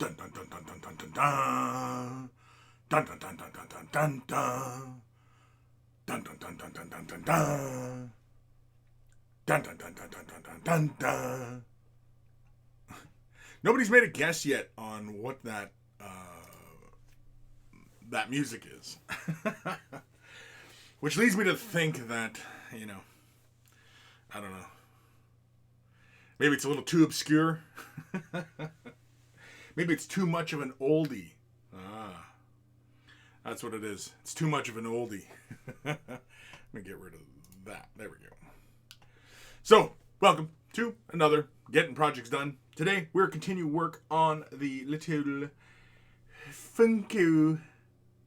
Dun dun dun dun dun dun dun dun. Dun dun dun dun dun dun dun dun. Dun dun dun dun dun dun dun dun. Dun dun dun dun dun dun dun dun. Nobody's made a guess yet on what that music is. Which leads me to think that, I don't know. Maybe it's a little too obscure. Maybe it's too much of an oldie. That's what it is. It's too much of an oldie. Let me get rid of that. There we go. So, welcome to another Getting Projects Done. Today, we're continuing work on the little Funko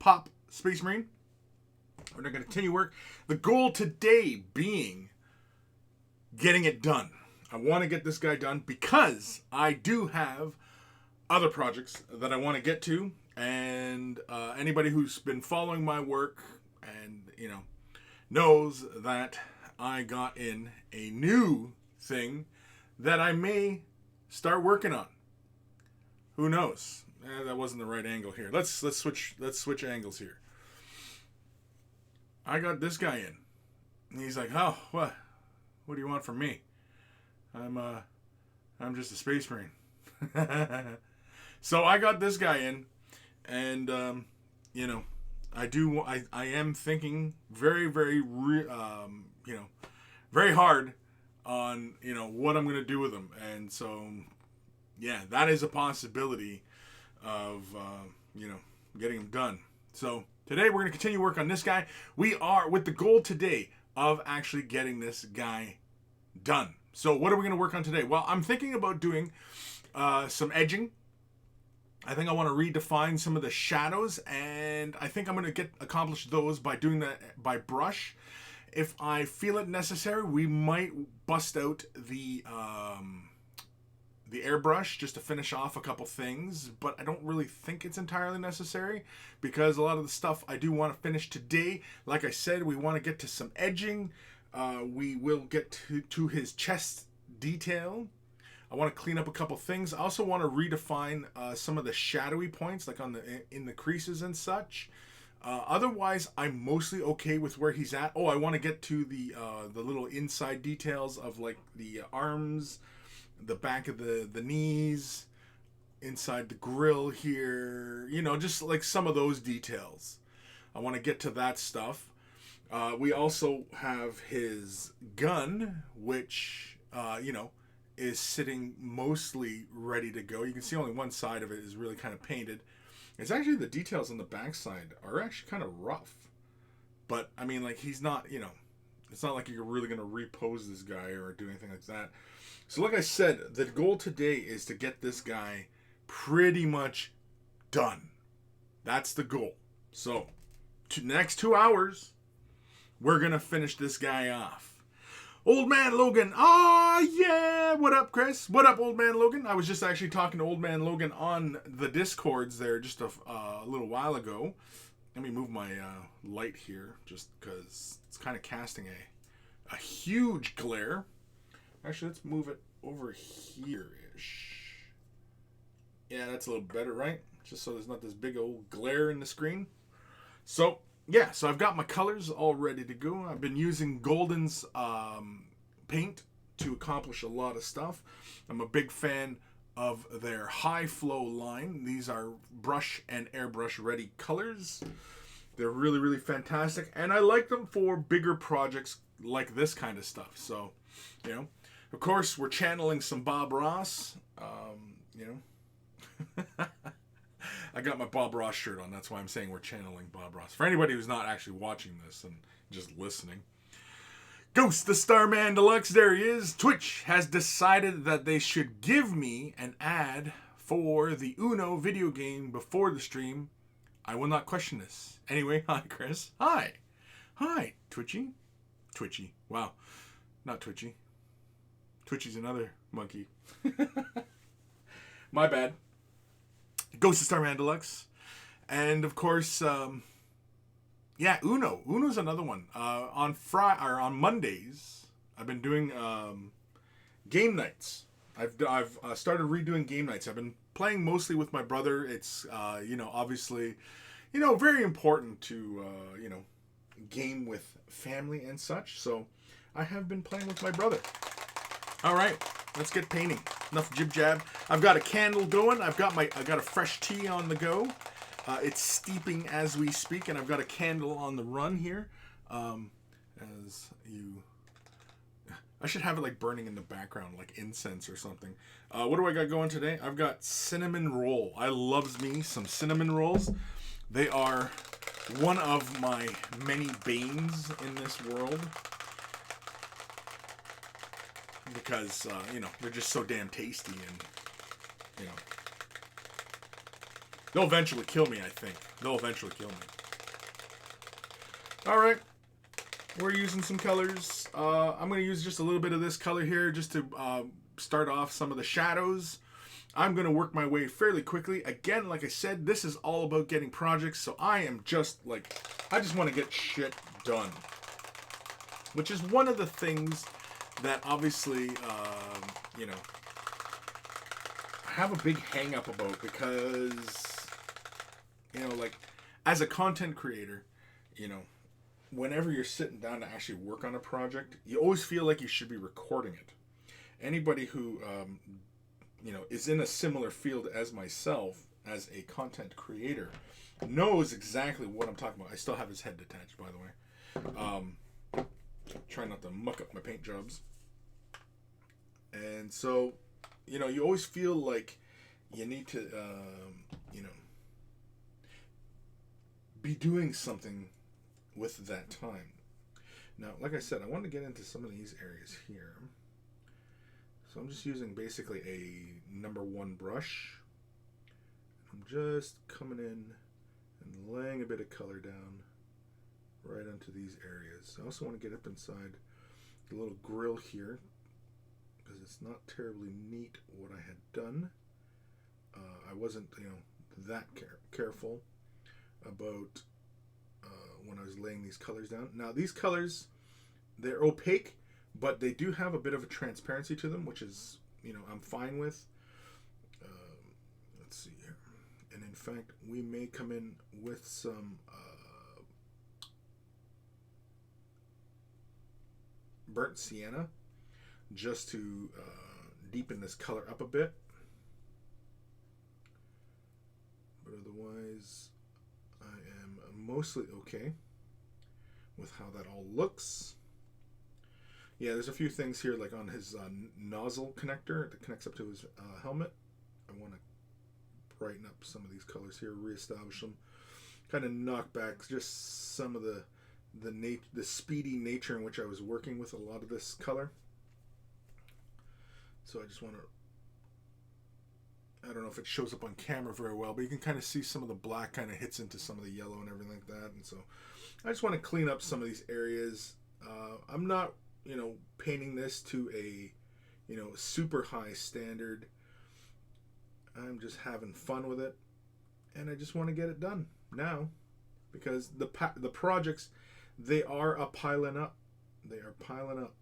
Pop Spacemarine. We're going to continue work. The goal today being getting it done. I want to get this guy done because I do have other projects that I want to get to. And anybody who's been following my work and, knows that I got in a new thing that I may start working on. Who knows? That wasn't the right angle here. Let's switch angles here. I got this guy in. And he's like, "Oh, what? What do you want from me? I'm just a space marine." So I got this guy in, and I am thinking very, very very hard on what I'm going to do with him. And so yeah, that is a possibility of getting him done. So today we're going to continue work on this guy. We are with the goal today of actually getting this guy done. So what are we going to work on today? Well, I'm thinking about doing some edging. I think I want to redefine some of the shadows, and I think I'm going to accomplish those by doing that by brush. If I feel it necessary, we might bust out the airbrush just to finish off a couple things, but I don't really think it's entirely necessary because a lot of the stuff I do want to finish today. Like I said, we want to get to some edging. We will get to his chest detail. I want to clean up a couple things. I also want to redefine some of the shadowy points, like in the creases and such. Otherwise, I'm mostly okay with where he's at. Oh, I want to get to the little inside details of like the arms, the back of the knees, inside the grill here. Just like some of those details. I want to get to that stuff. We also have his gun, which is sitting mostly ready to go. You can see only one side of it is really kind of painted. It's actually the details on the backside are actually kind of rough. But, I mean, like, he's not, it's not like you're really going to repose this guy or do anything like that. So, like I said, the goal today is to get this guy pretty much done. That's the goal. So, next 2 hours, we're going to finish this guy off. Old Man Logan. Yeah. What up, Chris? What up, Old Man Logan? I was just actually talking to Old Man Logan on the Discords there just a little while ago. Let me move my light here just because it's kind of casting a huge glare. Actually, let's move it over here-ish. Yeah, that's a little better, right? Just so there's not this big old glare in the screen. So yeah, so I've got my colors all ready to go. I've been using Golden's paint to accomplish a lot of stuff. I'm a big fan of their high flow line. These are brush and airbrush ready colors. They're really, really fantastic. And I like them for bigger projects like this kind of stuff. So, of course, we're channeling some Bob Ross. I got my Bob Ross shirt on. That's why I'm saying we're channeling Bob Ross. For anybody who's not actually watching this and just listening. Ghost the Starman Deluxe, there he is. Twitch has decided that they should give me an ad for the Uno video game before the stream. I will not question this. Anyway, hi, Chris. Hi. Hi, Twitchy. Twitchy. Wow. Not Twitchy. Twitchy's another monkey. My bad. Ghost of Starman Deluxe. And of course, Uno. Uno's another one. On Mondays, I've been doing game nights. I've started redoing game nights. I've been playing mostly with my brother. It's, obviously, very important to, game with family and such. So I have been playing with my brother. All right, let's get painting. Enough jib jab. I've got a candle going. I got a fresh tea on the go. It's steeping as we speak, and I've got a candle on the run here. I should have it like burning in the background, like incense or something. What do I got going today? I've got cinnamon roll. I loves me some cinnamon rolls. They are one of my many banes in this world. Because, they're just so damn tasty and, they'll eventually kill me, I think. They'll eventually kill me. All right. We're using some colors. I'm going to use just a little bit of this color here just to start off some of the shadows. I'm going to work my way fairly quickly. Again, like I said, this is all about getting projects, so I just want to get shit done. Which is one of the things that obviously, I have a big hang up about because, as a content creator, whenever you're sitting down to actually work on a project, you always feel like you should be recording it. Anybody who, is in a similar field as myself, as a content creator, knows exactly what I'm talking about. I still have his head detached, by the way. Try not to muck up my paint jobs. And so, you always feel like you need to, be doing something with that time. Now, like I said, I want to get into some of these areas here. So I'm just using basically a number 1 brush. I'm just coming in and laying a bit of color down right onto these areas. I also want to get up inside the little grill here because it's not terribly neat what I had done. I wasn't, that careful about when I was laying these colors down. Now these colors, they're opaque, but they do have a bit of a transparency to them, which is, I'm fine with. Let's see here. And in fact, we may come in with some burnt sienna just to deepen this color up a bit. But otherwise, I am mostly okay with how that all looks. Yeah, there's a few things here, like on his nozzle connector that connects up to his helmet. I want to brighten up some of these colors here, reestablish them, kind of knock back just some of the speedy nature in which I was working with a lot of this color. So I just want to, I don't know if it shows up on camera very well, but you can kind of see some of the black kind of hits into some of the yellow and everything like that. And so I just want to clean up some of these areas. I'm not, painting this to a, super high standard. I'm just having fun with it. And I just want to get it done now because the projects, they are piling up. They are piling up.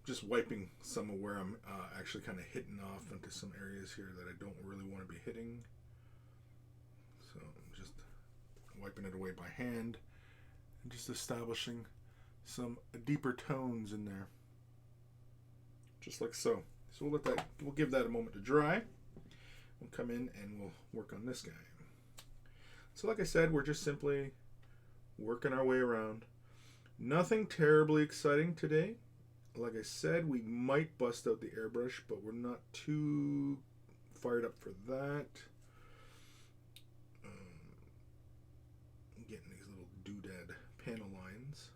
Just wiping some of where I'm actually kind of hitting off into some areas here that I don't really want to be hitting. So I'm just wiping it away by hand and just establishing some deeper tones in there. Just like so. So we'll give that a moment to dry. We'll come in and we'll work on this guy. So like I said, we're just simply working our way around. Nothing terribly exciting today. Like I said, we might bust out the airbrush, but we're not too fired up for that. Getting these little doodad panel lines.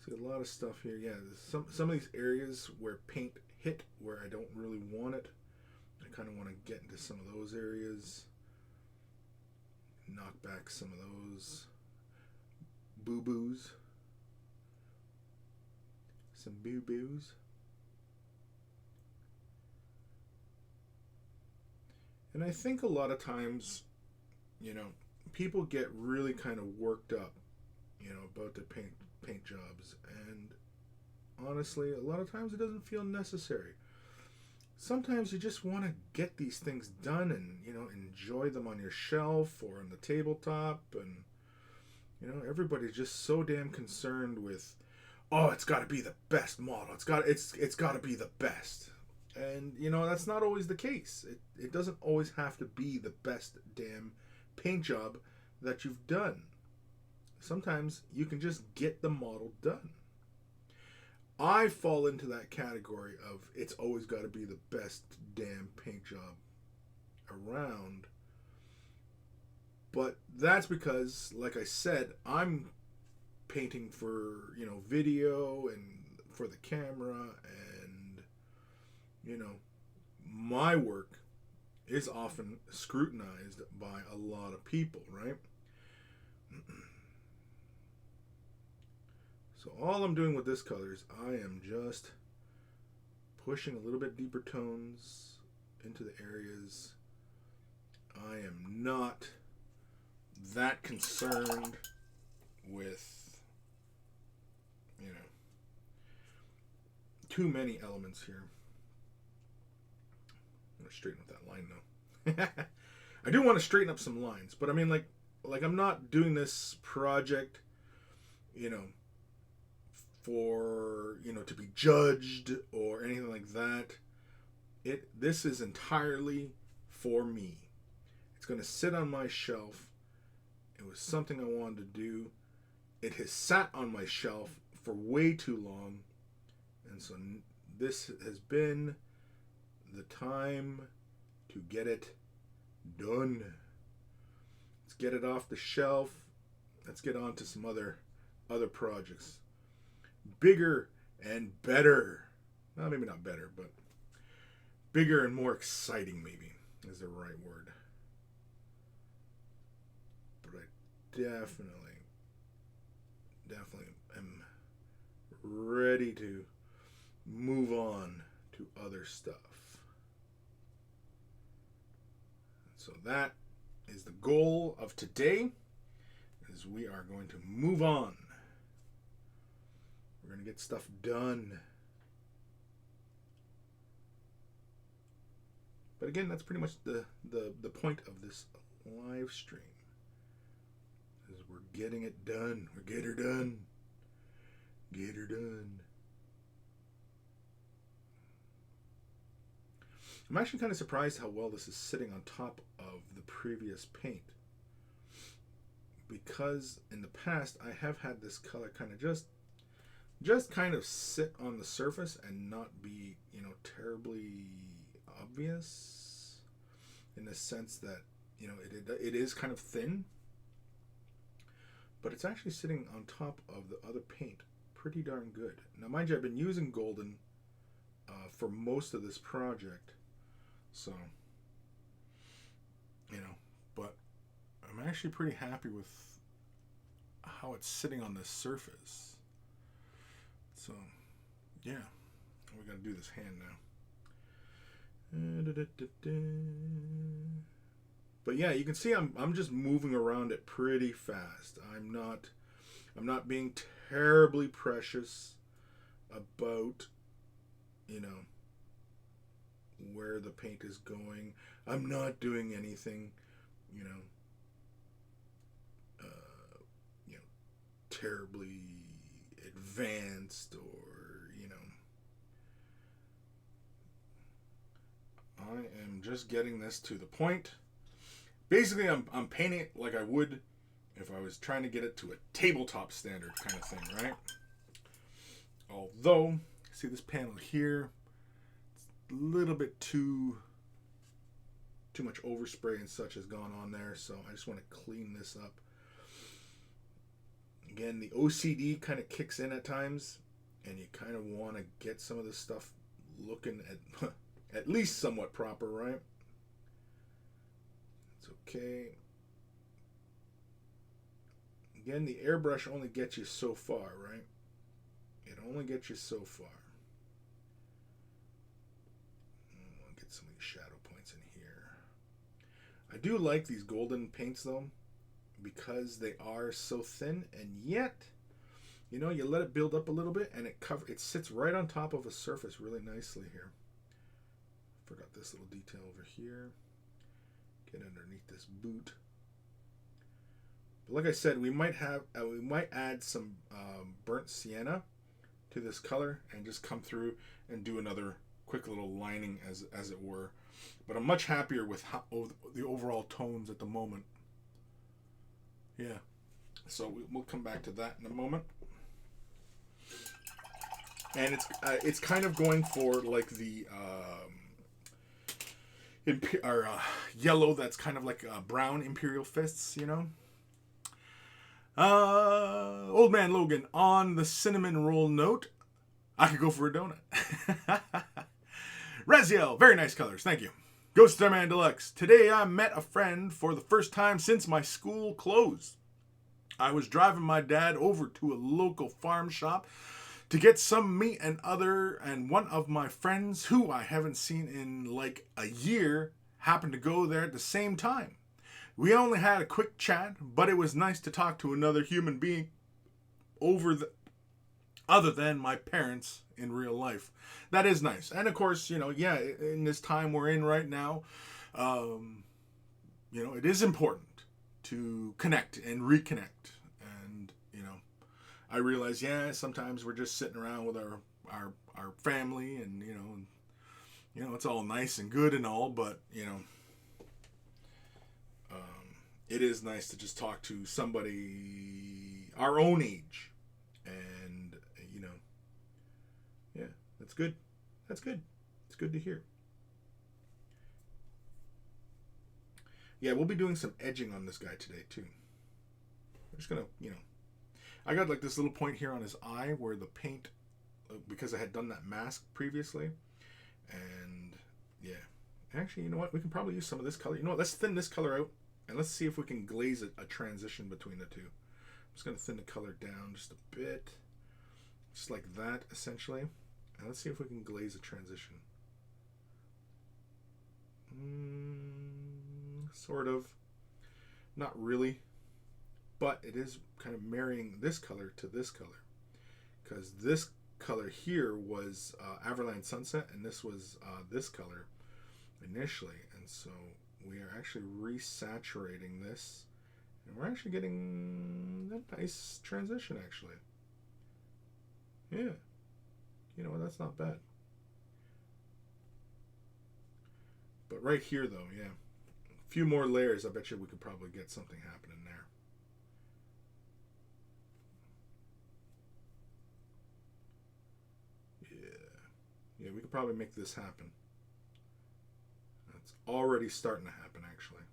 See a lot of stuff here. Yeah, some of these areas where paint hit where I don't really want it. I kind of want to get into some of those areas. Knock back some of those boo-boos. Some boo-boos. And I think a lot of times, people get really kind of worked up about the paint jobs. And honestly, a lot of times it doesn't feel necessary. Sometimes you just want to get these things done and, enjoy them on your shelf or on the tabletop. And, everybody's just so damn concerned with, oh, it's got to be the best model. It's got to be the best. And, that's not always the case. It doesn't always have to be the best damn paint job that you've done. Sometimes you can just get the model done. I fall into that category of it's always got to be the best damn paint job around. But that's because, like I said, I'm painting for, video and for the camera, and, my work is often scrutinized by a lot of people, right? So all I'm doing with this color is I am just pushing a little bit deeper tones into the areas. I am not that concerned with, too many elements here. I'm going to straighten up that line though. I do want to straighten up some lines, but I mean like I'm not doing this project, for to be judged or anything like that. This is entirely for me. It's going to sit on my shelf. It was something I wanted to do. It has sat on my shelf for way too long, and so this has been the time to get it done. Let's get it off the shelf. Let's get on to some other projects. Bigger and better. Well, maybe not better, but bigger and more exciting, maybe, is the right word. But I definitely am ready to move on to other stuff. So that is the goal of today, is we are going to move on. We're going to get stuff done. But again, that's pretty much the point of this live stream. Is we're getting it done. We're get her done. Get her done. I'm actually kind of surprised how well this is sitting on top of the previous paint. Because in the past, I have had this color kind of just kind of sit on the surface and not be, terribly obvious, in the sense that, it is kind of thin, but it's actually sitting on top of the other paint pretty darn good. Now, mind you, I've been using golden for most of this project, so, but I'm actually pretty happy with how it's sitting on this surface. So, yeah, we're going to do this hand now. But yeah, you can see I'm just moving around it pretty fast. I'm not being terribly precious about, where the paint is going. I'm not doing anything, terribly advanced, or I am just getting this to the point. Basically, I'm painting it like I would if I was trying to get it to a tabletop standard kind of thing, right? Although, see this panel here, it's a little bit too much overspray and such has gone on there, so I just want to clean this up. Again, the OCD kind of kicks in at times, and you kind of want to get some of this stuff looking at least somewhat proper, right? It's okay. Again, the airbrush only gets you so far, right? It only gets you so far. I'll get some of these shadow points in here. I do like these golden paints, though, because they are so thin, and yet, you know, you let it build up a little bit and it sits right on top of a surface really nicely here. Forgot this little detail over here. Get underneath this boot. But like I said, we might add some burnt sienna to this color and just come through and do another quick little lining as it were. But I'm much happier with the overall tones at the moment. Yeah. So we'll come back to that in a moment. And it's kind of going for like the yellow that's kind of like brown Imperial Fists, you know. Old Man Logan, on the cinnamon roll note, I could go for a donut. Raziel, very nice colors, thank you. Ghost Starman Deluxe, today I met a friend for the first time since my school closed. I was driving my dad over to a local farm shop to get some meat and one of my friends who I haven't seen in like a year happened to go there at the same time. We only had a quick chat, but it was nice to talk to another human being other than my parents in real life. That is nice. And of course, you know, yeah, in this time we're in right now, you know, it is important to connect and reconnect. And, you know, I realize, yeah, sometimes we're just sitting around with our family and, you know, it's all nice and good and all, but, you know, it is nice to just talk to somebody our own age. And, you know, yeah, that's good. That's good. It's good to hear. Yeah, we'll be doing some edging on this guy today, too. We're just going to, you know, I got like this little point here on his eye where the paint, because I had done that mask previously. And, yeah. Actually, you know what? We can probably use some of this color. You know what? Let's thin this color out. And let's see if we can glaze a transition between the two. I'm just going to thin the color down just a bit. Just like that, essentially. And let's see if we can glaze a transition. Sort of. Not really. But it is kind of marrying this color to this color. Because this color here was Averland Sunset, and this was this color initially. And so we are actually resaturating this, and we're actually getting a nice transition, actually. Yeah. You know what? That's not bad. But right here, though, yeah. A few more layers, I bet you we could probably get something happening there. Yeah. Yeah, we could probably make this happen. It's already starting to happen, actually.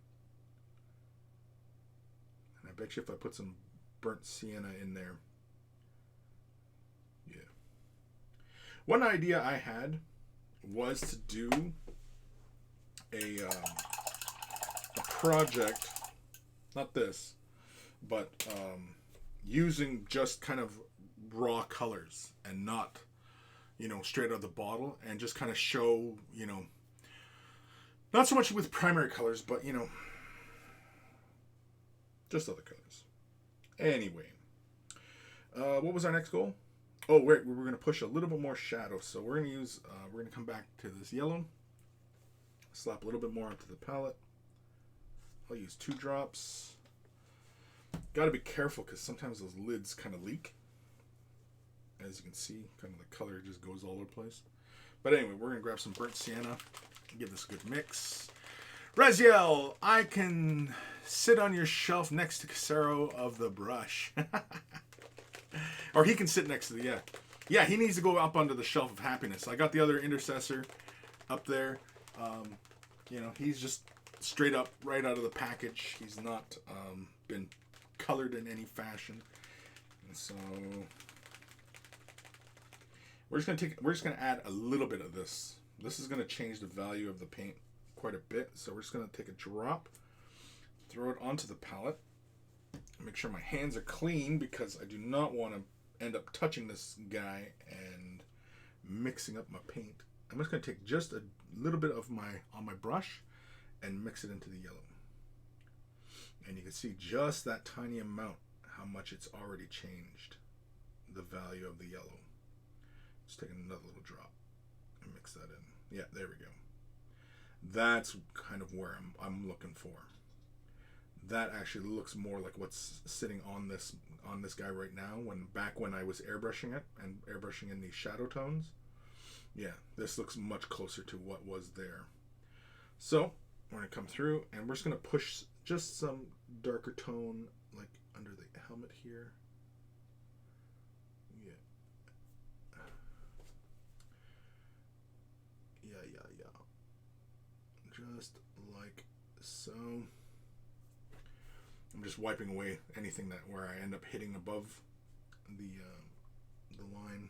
And I bet you if I put some burnt sienna in there. Yeah. One idea I had was to do a project, not this, but using just kind of raw colors and not, you know, straight out of the bottle, and just kind of show, you know, not so much with primary colors, but, you know, just other colors. Anyway, what was our next goal? Oh, wait, we were going to push a little bit more shadow. So we're going to use, we're going to come back to this yellow. Slap a little bit more onto the palette. I'll use 2 drops. Got to be careful because sometimes those lids kind of leak. As you can see, kind of the color just goes all over the place. But anyway, we're going to grab some burnt sienna. Give this a good mix. Raziel, I can sit on your shelf next to Casero of the brush. Or he can sit next to the, yeah. Yeah, he needs to go up onto the shelf of happiness. I got the other Intercessor up there. You know, he's just straight up right out of the package. He's not been colored in any fashion. And so we're just gonna add a little bit of this. This is gonna change the value of the paint quite a bit. So we're just gonna take a drop, throw it onto the palette, make sure my hands are clean because I do not want to end up touching this guy and mixing up my paint. I'm just gonna take just a little bit of on my brush and mix it into the yellow. And you can see just that tiny amount, how much it's already changed the value of the yellow. Just take another little drop and mix that in. Yeah, there we go. That's kind of where I'm looking for. That actually looks more like what's sitting on this guy right now. Back when I was airbrushing it and airbrushing in these shadow tones, yeah, this looks much closer to what was there. So we're gonna come through and we're just gonna push just some darker tone like under the helmet here. Yeah. Just like so. I'm just wiping away anything where I end up hitting above the line.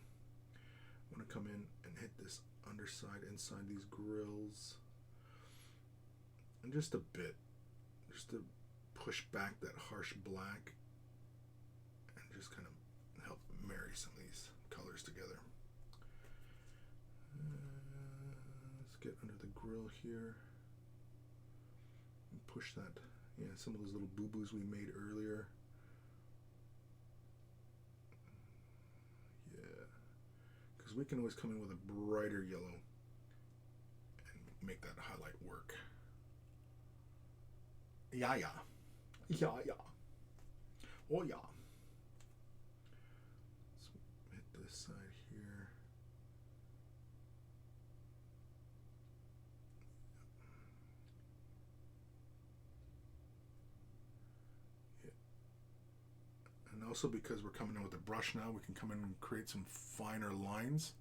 I'm gonna come in and hit this underside inside these grills, and just a bit, just to push back that harsh black, and just kind of help marry some of these colors together. Let's get under the grill here and push that. Yeah, some of those little boo-boos we made earlier. Yeah, because we can always come in with a brighter yellow and make that highlight work. Yeah. Oh yeah. Let's hit this side here. And also because we're coming in with a brush now, we can come in and create some finer lines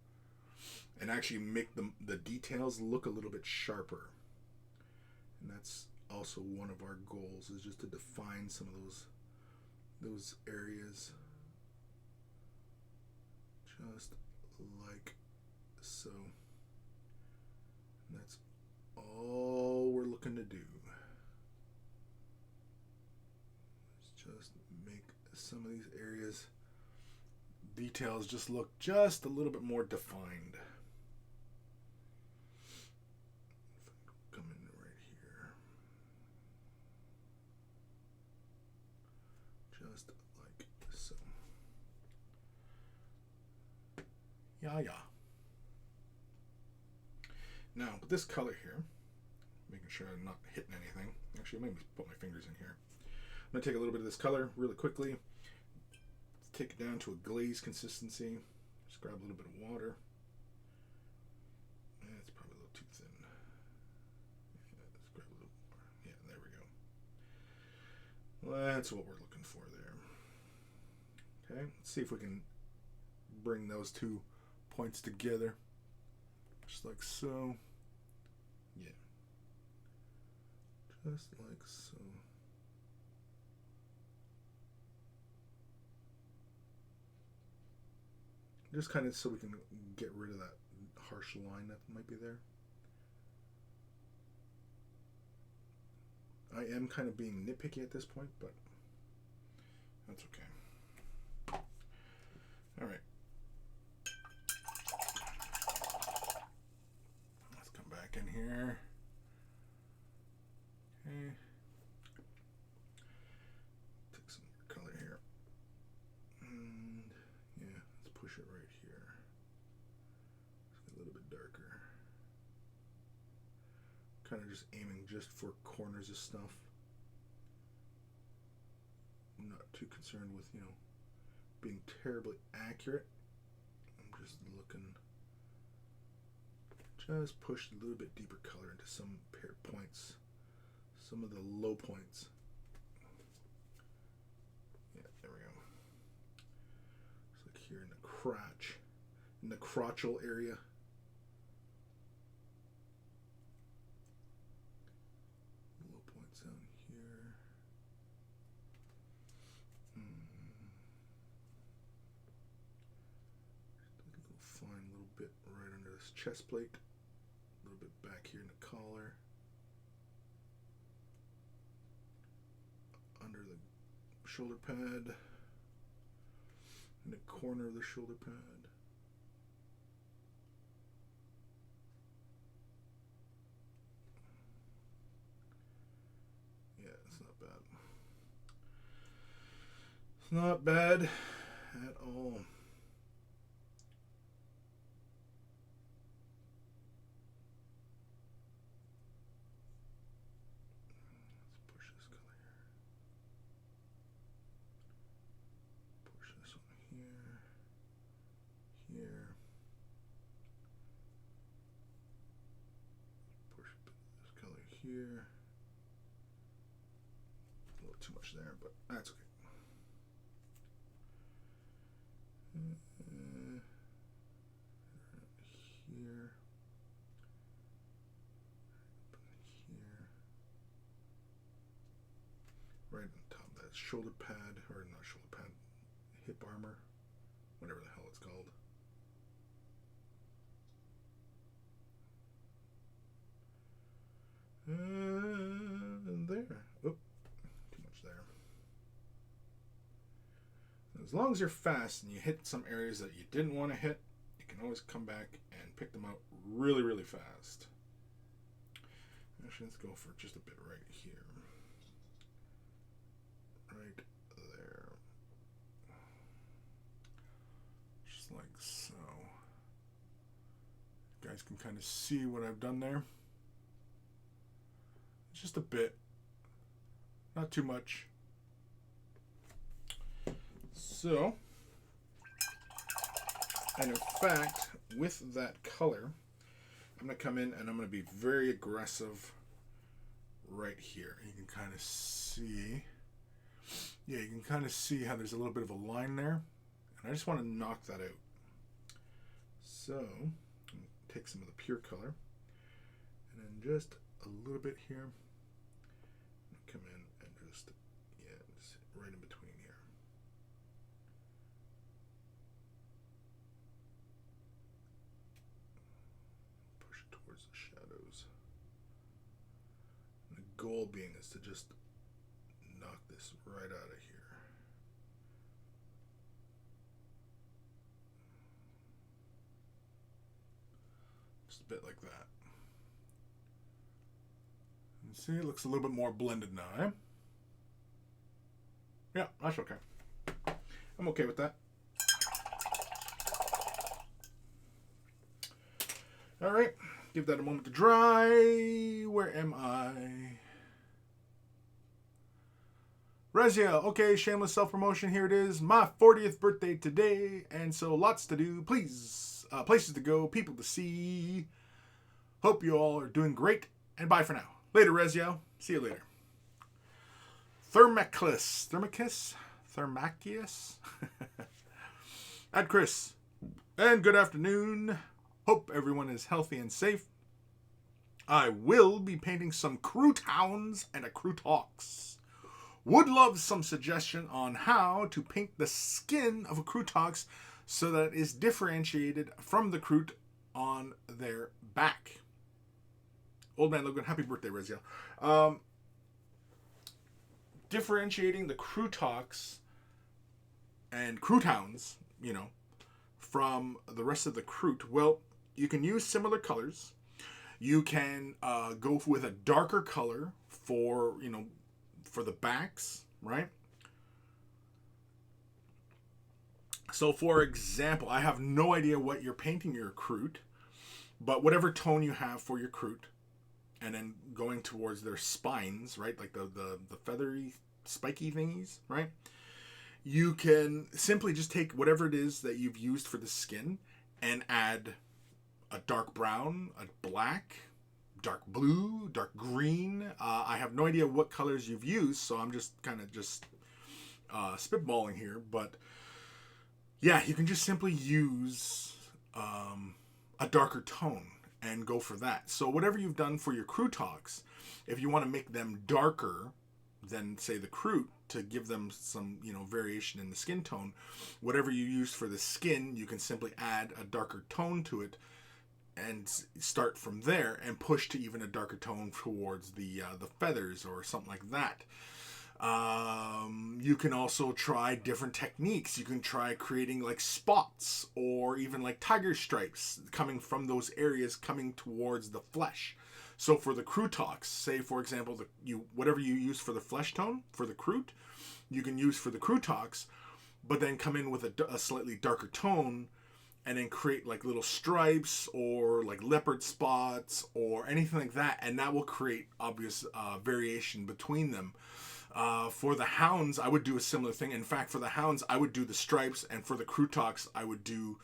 and actually make the details look a little bit sharper. And that's also one of our goals, is just to define some of those areas, just like so. And that's all we're looking to do. Just make some of these areas, details just look just a little bit more defined. Come in right here. Just like so. Yeah. Now, with this color here, making sure I'm not hitting anything. Actually, maybe put my fingers in here. I'm going to take a little bit of this color really quickly. Take it down to a glaze consistency. Just grab a little bit of water. It's probably a little too thin. Yeah, let's grab a little more. Yeah, there we go. That's what we're looking for there. Okay, let's see if we can bring those 2 points together. Just like so. Yeah. Just like so. Just kind of so we can get rid of that harsh line that might be there. I am kind of being nitpicky at this point, but that's okay. All right. Let's come back in here. Okay. Take some more color here. And yeah, let's push it right here. Just a little bit darker. Kind of just aiming just for corners of stuff. I'm not too concerned with, being terribly accurate. I'm just looking, just push a little bit deeper color into some points, some of the low points. Yeah, there we go. It's like here in the crotch, in the crotchal area. Low points down here. Fine little bit right under this chest plate, a little bit back here in the collar, under the shoulder pad, in the corner of the shoulder pad. Yeah, it's not bad. It's not bad at all. Let's push this color here. Push this one here. Here. Push this color here. A little too much there, but that's okay. Here. Here. Right on top of that shoulder pad, or not shoulder pad, hip armor, whatever the hell it's called. And there. Oop, too much there. As long as you're fast and you hit some areas that you didn't want to hit, you can always come back and pick them out really, really fast. Actually, let's go for just a bit right here. Right there. Just like so. You guys can kind of see what I've done there. Just a bit. Not too much. So, and in fact, with that color, I'm going to come in and I'm going to be very aggressive right here. You can kind of see, yeah, you can kind of see how there's a little bit of a line there. And I just want to knock that out. So, take some of the pure color and then just a little bit here. Come in and just, yeah, just right in between here. Push it towards the shadows. And the goal being is to just knock this right out of here. Just a bit like that. See, it looks a little bit more blended now, eh? Yeah, that's okay. I'm okay with that. All right, give that a moment to dry. Where am I? Rezia, okay, shameless self-promotion. Here it is. My 40th birthday today, and so lots to do. Please, places to go, people to see. Hope you all are doing great, and bye for now. Later, Rezio. See you later. Thermacius? At Chris. And good afternoon. Hope everyone is healthy and safe. I will be painting some Croutowns and a Croutox. Would love some suggestion on how to paint the skin of a Croutox so that it is differentiated from the Crout on their back. Old Man Logan, happy birthday, Rezio. Differentiating the Croutox and Croutowns, you know, from the rest of the Crout. Well, you can use similar colors. You can go with a darker color for, you know, for the backs, right? So, for example, I have no idea what you're painting your Crout, but whatever tone you have for your Crout, and then going towards their spines, right? Like the feathery, spiky thingies, right? You can simply just take whatever it is that you've used for the skin and add a dark brown, a black, dark blue, dark green. I have no idea what colors you've used, so I'm just kind of just spitballing here. But yeah, you can just simply use a darker tone and go for that. So whatever you've done for your Croutox, if you want to make them darker than, say, the Crout, to give them some, you know, variation in the skin tone, whatever you use for the skin, you can simply add a darker tone to it and start from there and push to even a darker tone towards the feathers or something like that. You can also try different techniques. You can try creating like spots or even like tiger stripes coming from those areas coming towards the flesh. So for the Croutox, say for example, whatever you use for the flesh tone for the Crout, you can use for the crew talks, but then come in with a slightly darker tone and then create like little stripes or like leopard spots or anything like that, and that will create obvious variation between them. For the hounds, I would do a similar thing. In fact, for the hounds, I would do the stripes, and for the crew talks, I would do,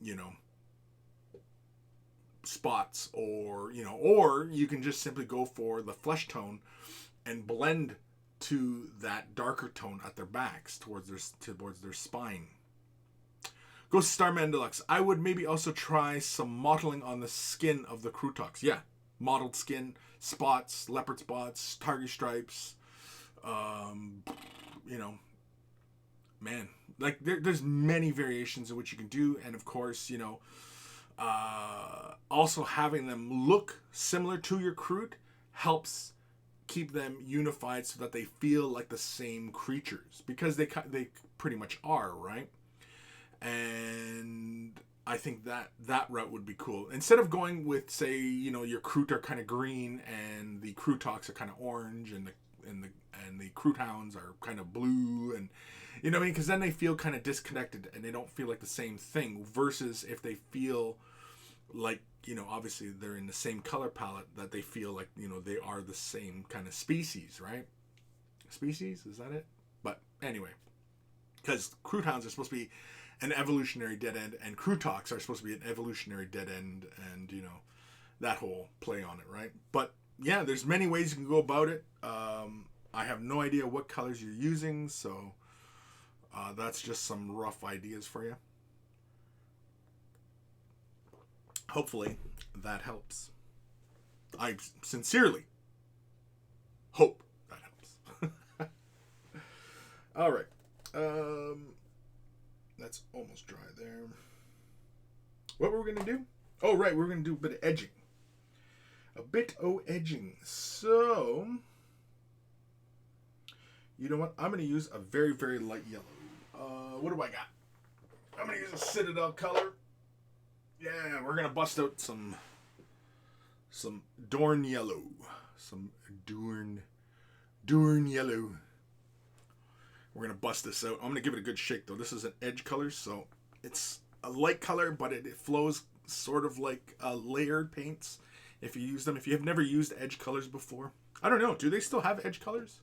you know, spots, or you can just simply go for the flesh tone and blend to that darker tone at their backs towards their spine. Ghost Starman Deluxe. I would maybe also try some mottling on the skin of the crew talks. Yeah, mottled skin, spots, leopard spots, target stripes. Man, like there's many variations in which you can do, and of course, also having them look similar to your crew helps keep them unified so that they feel like the same creatures, because they pretty much are, right? And I think that route would be cool. Instead of going with, say, your crew are kind of green and the crew talks are kind of orange, and the crew hounds are kind of blue, and because then they feel kind of disconnected and they don't feel like the same thing. Versus if they feel like obviously they're in the same color palette, that they feel like they are the same kind of species, right? Species, is that it? But anyway, because crew hounds are supposed to be an evolutionary dead end, and crew talks are supposed to be an evolutionary dead end, and that whole play on it, right? But yeah, there's many ways you can go about it. I have no idea what colors you're using, so that's just some rough ideas for you. Hopefully that helps. I sincerely hope that helps. All right. That's almost dry there. What were we going to do? Oh, right. We're going to do a bit of edging. So, you know what? I'm going to use a very, very light yellow. What do I got? I'm going to use a Citadel color. Yeah, we're going to bust out some Dorn yellow. Some Dorn yellow. We're going to bust this out. I'm going to give it a good shake, though. This is an edge color, so it's a light color, but it flows sort of like layered paints if you use them. If you have never used edge colors before. I don't know. Do they still have edge colors?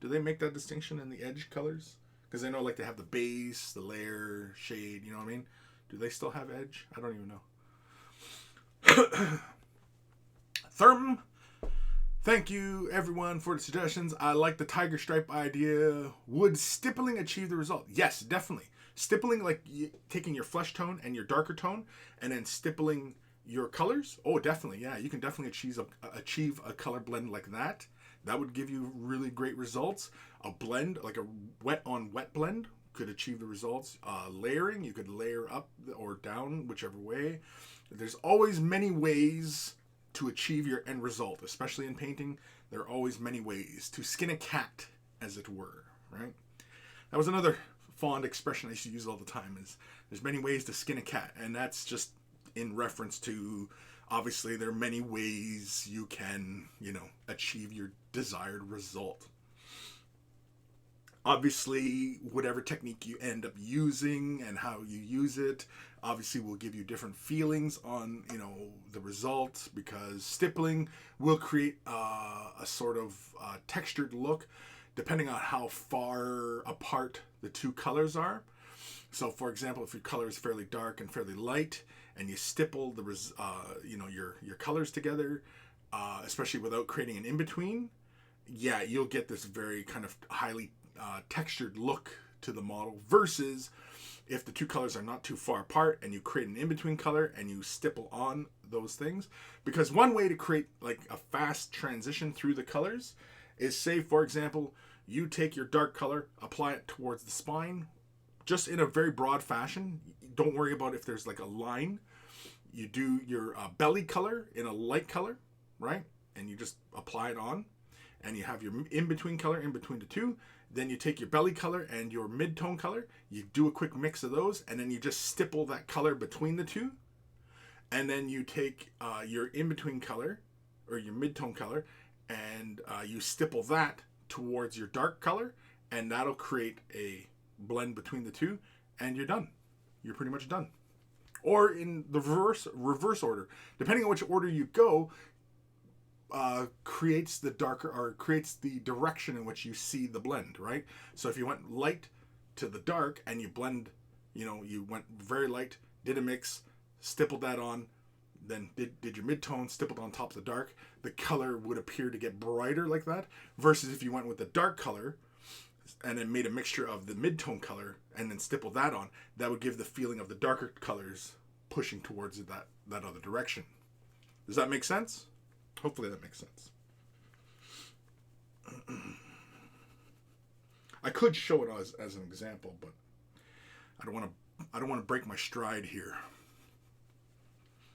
Do they make that distinction in the edge colors? Because I know like they have the base, the layer, shade, you know what I mean? Do they still have edge? I don't even know. Therm. Thank you, everyone, for the suggestions. I like the tiger stripe idea. Would stippling achieve the result? Yes, definitely. Stippling, like taking your flesh tone and your darker tone, and then stippling your colors. Oh, definitely. Yeah, you can definitely achieve a color blend like that. That would give you really great results. A blend, like a wet on wet blend, could achieve the results. Layering, you could layer up or down, whichever way. There's always many ways to achieve your end result, especially in painting. There are always many ways to skin a cat, as it were, right? That was another fond expression I used to use all the time, is there's many ways to skin a cat, and that's just in reference to, obviously, there are many ways you can, achieve your desired result. Obviously, whatever technique you end up using and how you use it, obviously will give you different feelings on, the result, because stippling will create a sort of textured look depending on how far apart the two colors are. So, for example, if your color is fairly dark and fairly light, and you stipple your colors together, especially without creating an in-between, yeah, you'll get this very kind of highly textured look to the model, versus if the two colors are not too far apart and you create an in-between color and you stipple on those things. Because one way to create like a fast transition through the colors is, say, for example, you take your dark color, apply it towards the spine, just in a very broad fashion. Don't worry about if there's like a line. You do your belly color in a light color, right? And you just apply it on. And you have your in-between color in between the two. Then you take your belly color and your mid-tone color. You do a quick mix of those. And then you just stipple that color between the two. And then you take your in-between color, or your mid-tone color, and you stipple that towards your dark color, and that'll create a blend between the two, and you're done. You're pretty much done. Or in the reverse order, depending on which order you go, creates the darker, or creates the direction in which you see the blend, right? So if you went light to the dark and you blend, you went very light, did a mix, stippled that on, then did your mid-tone, stippled on top of the dark, the color would appear to get brighter like that, versus if you went with the dark color and then made a mixture of the mid-tone color and then stippled that on, that would give the feeling of the darker colors pushing towards that other direction. Does that make sense? Hopefully that makes sense. I could show it as an example, but I don't want to break my stride here.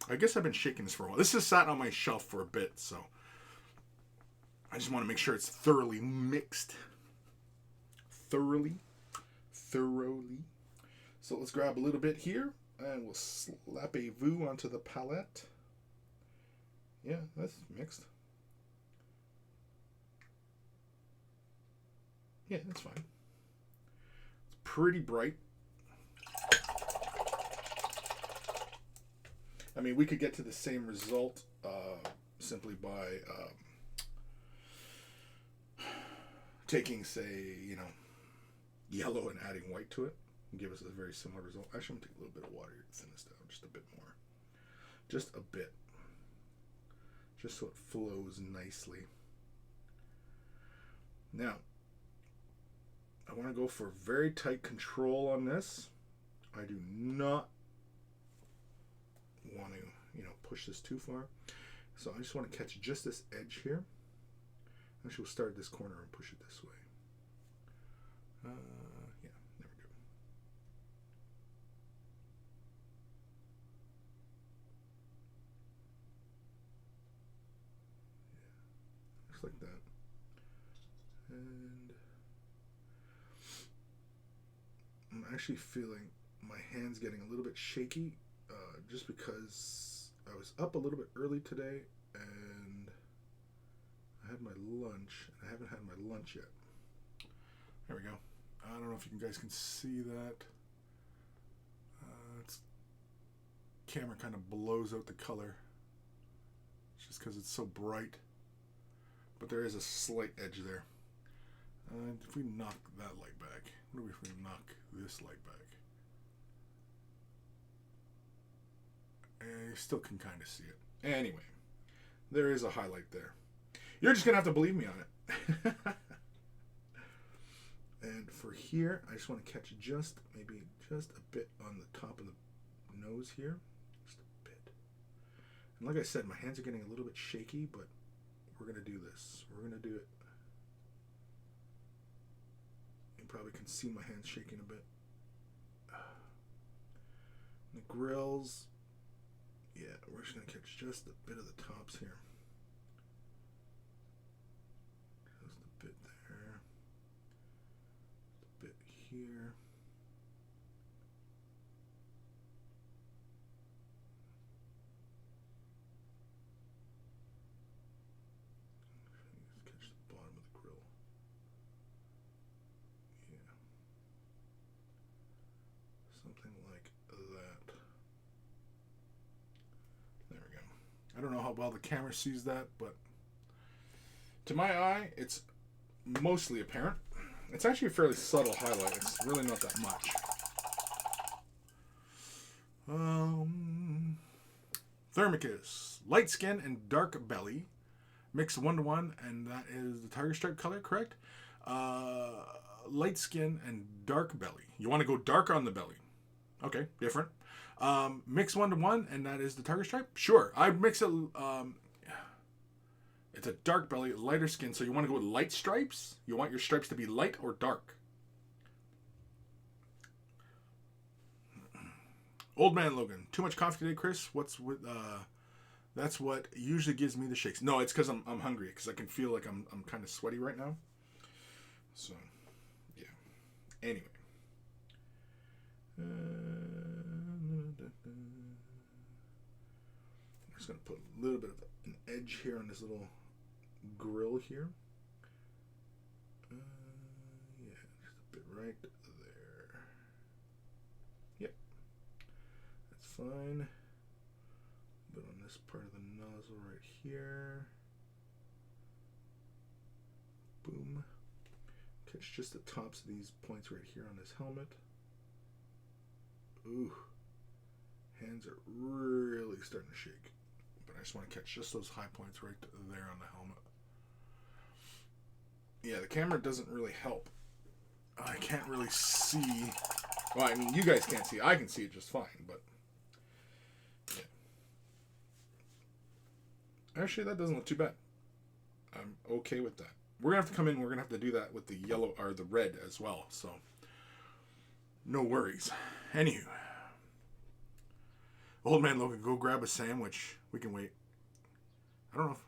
I guess I've been shaking this for a while. This has sat on my shelf for a bit, so I just want to make sure it's thoroughly mixed. Thoroughly. So let's grab a little bit here, and we'll slap a vu onto the palette. Yeah, that's mixed. Yeah, that's fine. It's pretty bright. I mean, we could get to the same result simply by taking, say, yellow and adding white to it and give us a very similar result. Actually, I'm going to take a little bit of water here to thin this down just a bit more. Just a bit. Just so it flows nicely. Now, I want to go for very tight control on this. I do not want to, push this too far. So I just want to catch just this edge here. Actually, we'll start at this corner and push it this way. Yeah, there we go. Yeah, just like that. And I'm actually feeling my hands getting a little bit shaky, just because I was up a little bit early today and I had my lunch. I haven't had my lunch yet. There we go. I don't know if you guys can see that. Camera kind of blows out the color. It's just because it's so bright. But there is a slight edge there. If we knock that light back, what if we knock this light back? You still can kind of see it. Anyway, there is a highlight there. You're just going to have to believe me on it. And for here, I just want to catch maybe just a bit on the top of the nose here. Just a bit. And like I said, my hands are getting a little bit shaky, but we're going to do this. We're going to do it. You probably can see my hands shaking a bit. The grills. Yeah, we're just going to catch just a bit of the tops here. Just a bit there. Just a bit here. Just catch the bottom of the grill. Yeah. Something like that. There we go. I don't know how well the camera sees that, but to my eye, it's mostly apparent. It's actually a fairly subtle highlight. It's really not that much. Thermicus. Light skin and dark belly. Mix 1-to-1, and that is the tiger stripe color, correct? Light skin and dark belly. You want to go darker on the belly. Okay, different. Mix 1-to-1, and that is the tiger stripe? Sure. I'd mix it. It's a dark belly, lighter skin, so you want to go with light stripes? You want your stripes to be light or dark? Old Man Logan. Too much coffee today, Chris? What's with, that's what usually gives me the shakes. No, it's because I'm hungry, because I can feel like I'm kind of sweaty right now. So, yeah. Anyway. I'm just going to put a little bit of an edge here on this little grill here. Yeah, just a bit right there. Yep, that's fine. But on this part of the nozzle right here, boom. Catch just the tops of these points right here on his helmet. Ooh, hands are really starting to shake. But I just want to catch just those high points right there on the helmet. Yeah, the camera doesn't really help. I can't really see. Well, I mean, you guys can't see. I can see it just fine, but yeah. Actually, that doesn't look too bad. I'm okay with that. We're gonna have to come in. We're gonna have to do that with the yellow or the red as well. So no worries. Anywho, old man Logan, go grab a sandwich. We can wait. I don't know if.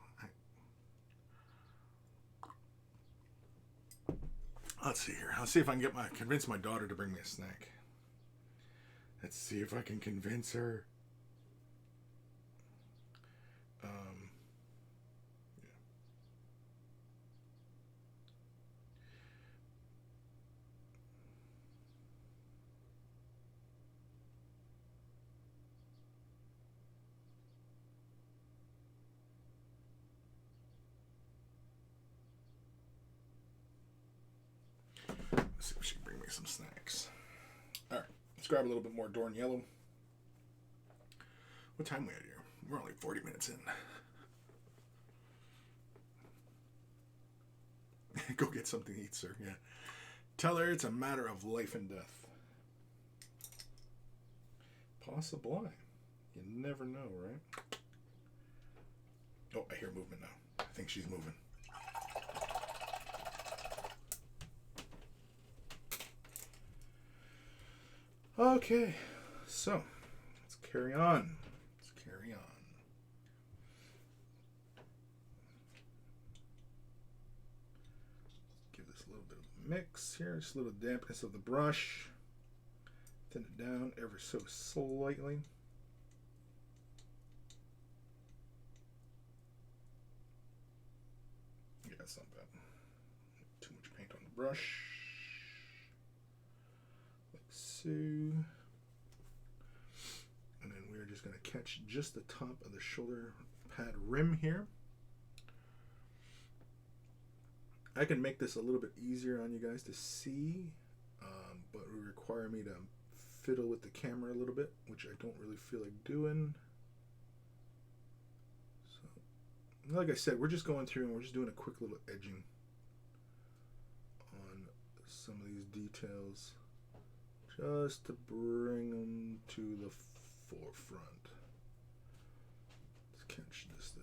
Let's see here. Let's see if I can convince my daughter to bring me a snack. Let's see if I can convince her. Yeah. Let's see if she can bring me some snacks. All right, let's grab a little bit more Dorn Yellow. What time are we at here? We're only 40 minutes in. Go get something to eat, sir. Yeah. Tell her it's a matter of life and death. Possibly. You never know, right? Oh, I hear movement now. I think she's moving. Okay, so let's carry on. Give this a little bit of a mix here, just a little dampness of the brush. Thin it down ever so slightly. Yeah, that's not bad. Too much paint on the brush. Like so. And then we're just going to catch just the top of the shoulder pad rim here. I can make this a little bit easier on you guys to see, but it would require me to fiddle with the camera a little bit, which I don't really feel like doing. So, like I said, we're just going through and we're just doing a quick little edging on some of these details, just to bring them to the forefront. Let's catch this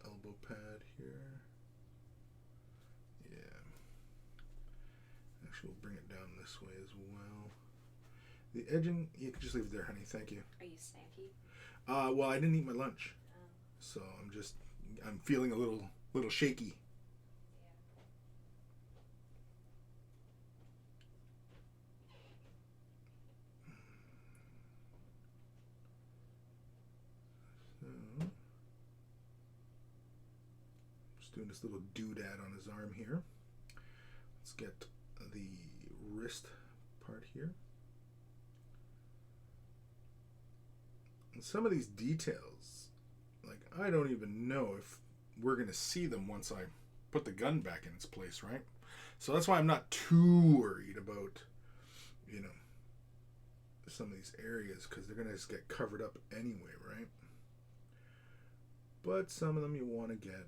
elbow pad here. Yeah. Actually, we'll bring it down this way as well. The edging, you can just leave it there, honey. Thank you. Are you snacky? Well, I didn't eat my lunch, so I'm feeling a little shaky. So, just doing this little doodad on his arm here. Let's get the wrist part here. And some of these details, like, I don't even know if we're going to see them once I put the gun back in its place, right? So that's why I'm not too worried about, some of these areas, because they're going to just get covered up anyway, right? But some of them you want to get.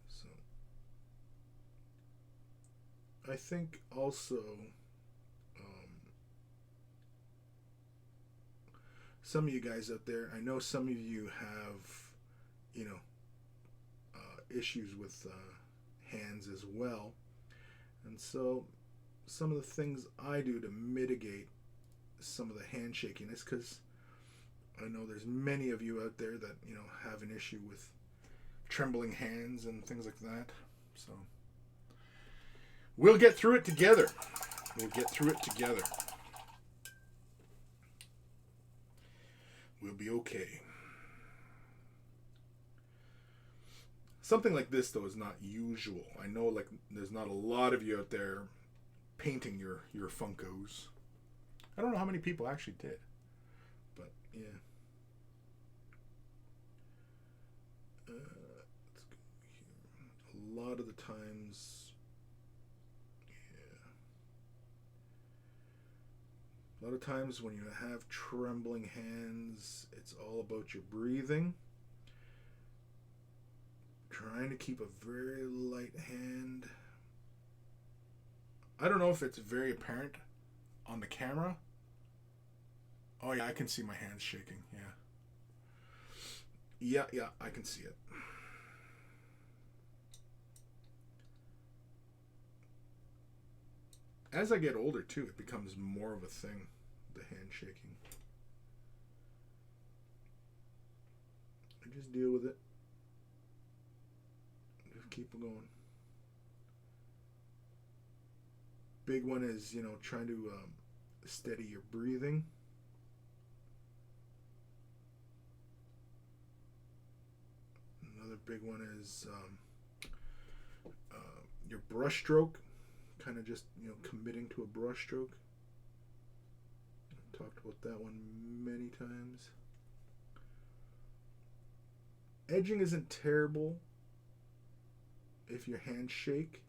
So I think also some of you guys out there, I know some of you have, issues with hands as well. And so some of the things I do to mitigate some of the hand shakiness, because I know there's many of you out there that, have an issue with trembling hands and things like that. So we'll get through it together. We'll be okay. Something like this, though, is not usual. I know, like, there's not a lot of you out there painting your Funkos. I don't know how many people actually did. But, yeah. Let's go here. A lot of the times... Yeah. A lot of times when you have trembling hands, it's all about your breathing. Trying to keep a very light hand. I don't know if it's very apparent on the camera. Oh yeah, I can see my hands shaking. Yeah, I can see it. As I get older too, it becomes more of a thing, the hand shaking. I just deal with it. Keep going. Big one is, trying to steady your breathing. Another big one is your brush stroke. Kind of just, committing to a brush stroke. I've talked about that one many times. Edging isn't terrible if your hands shake,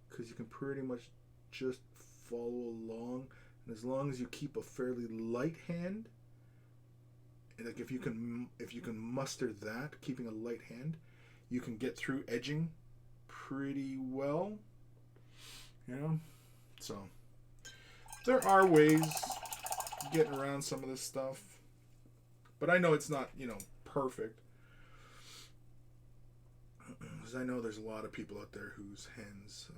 because you can pretty much just follow along, and as long as you keep a fairly light hand, like if you can muster that, keeping a light hand, you can get through edging pretty well, so there are ways getting around some of this stuff, but I know it's not perfect. I know there's a lot of people out there whose hands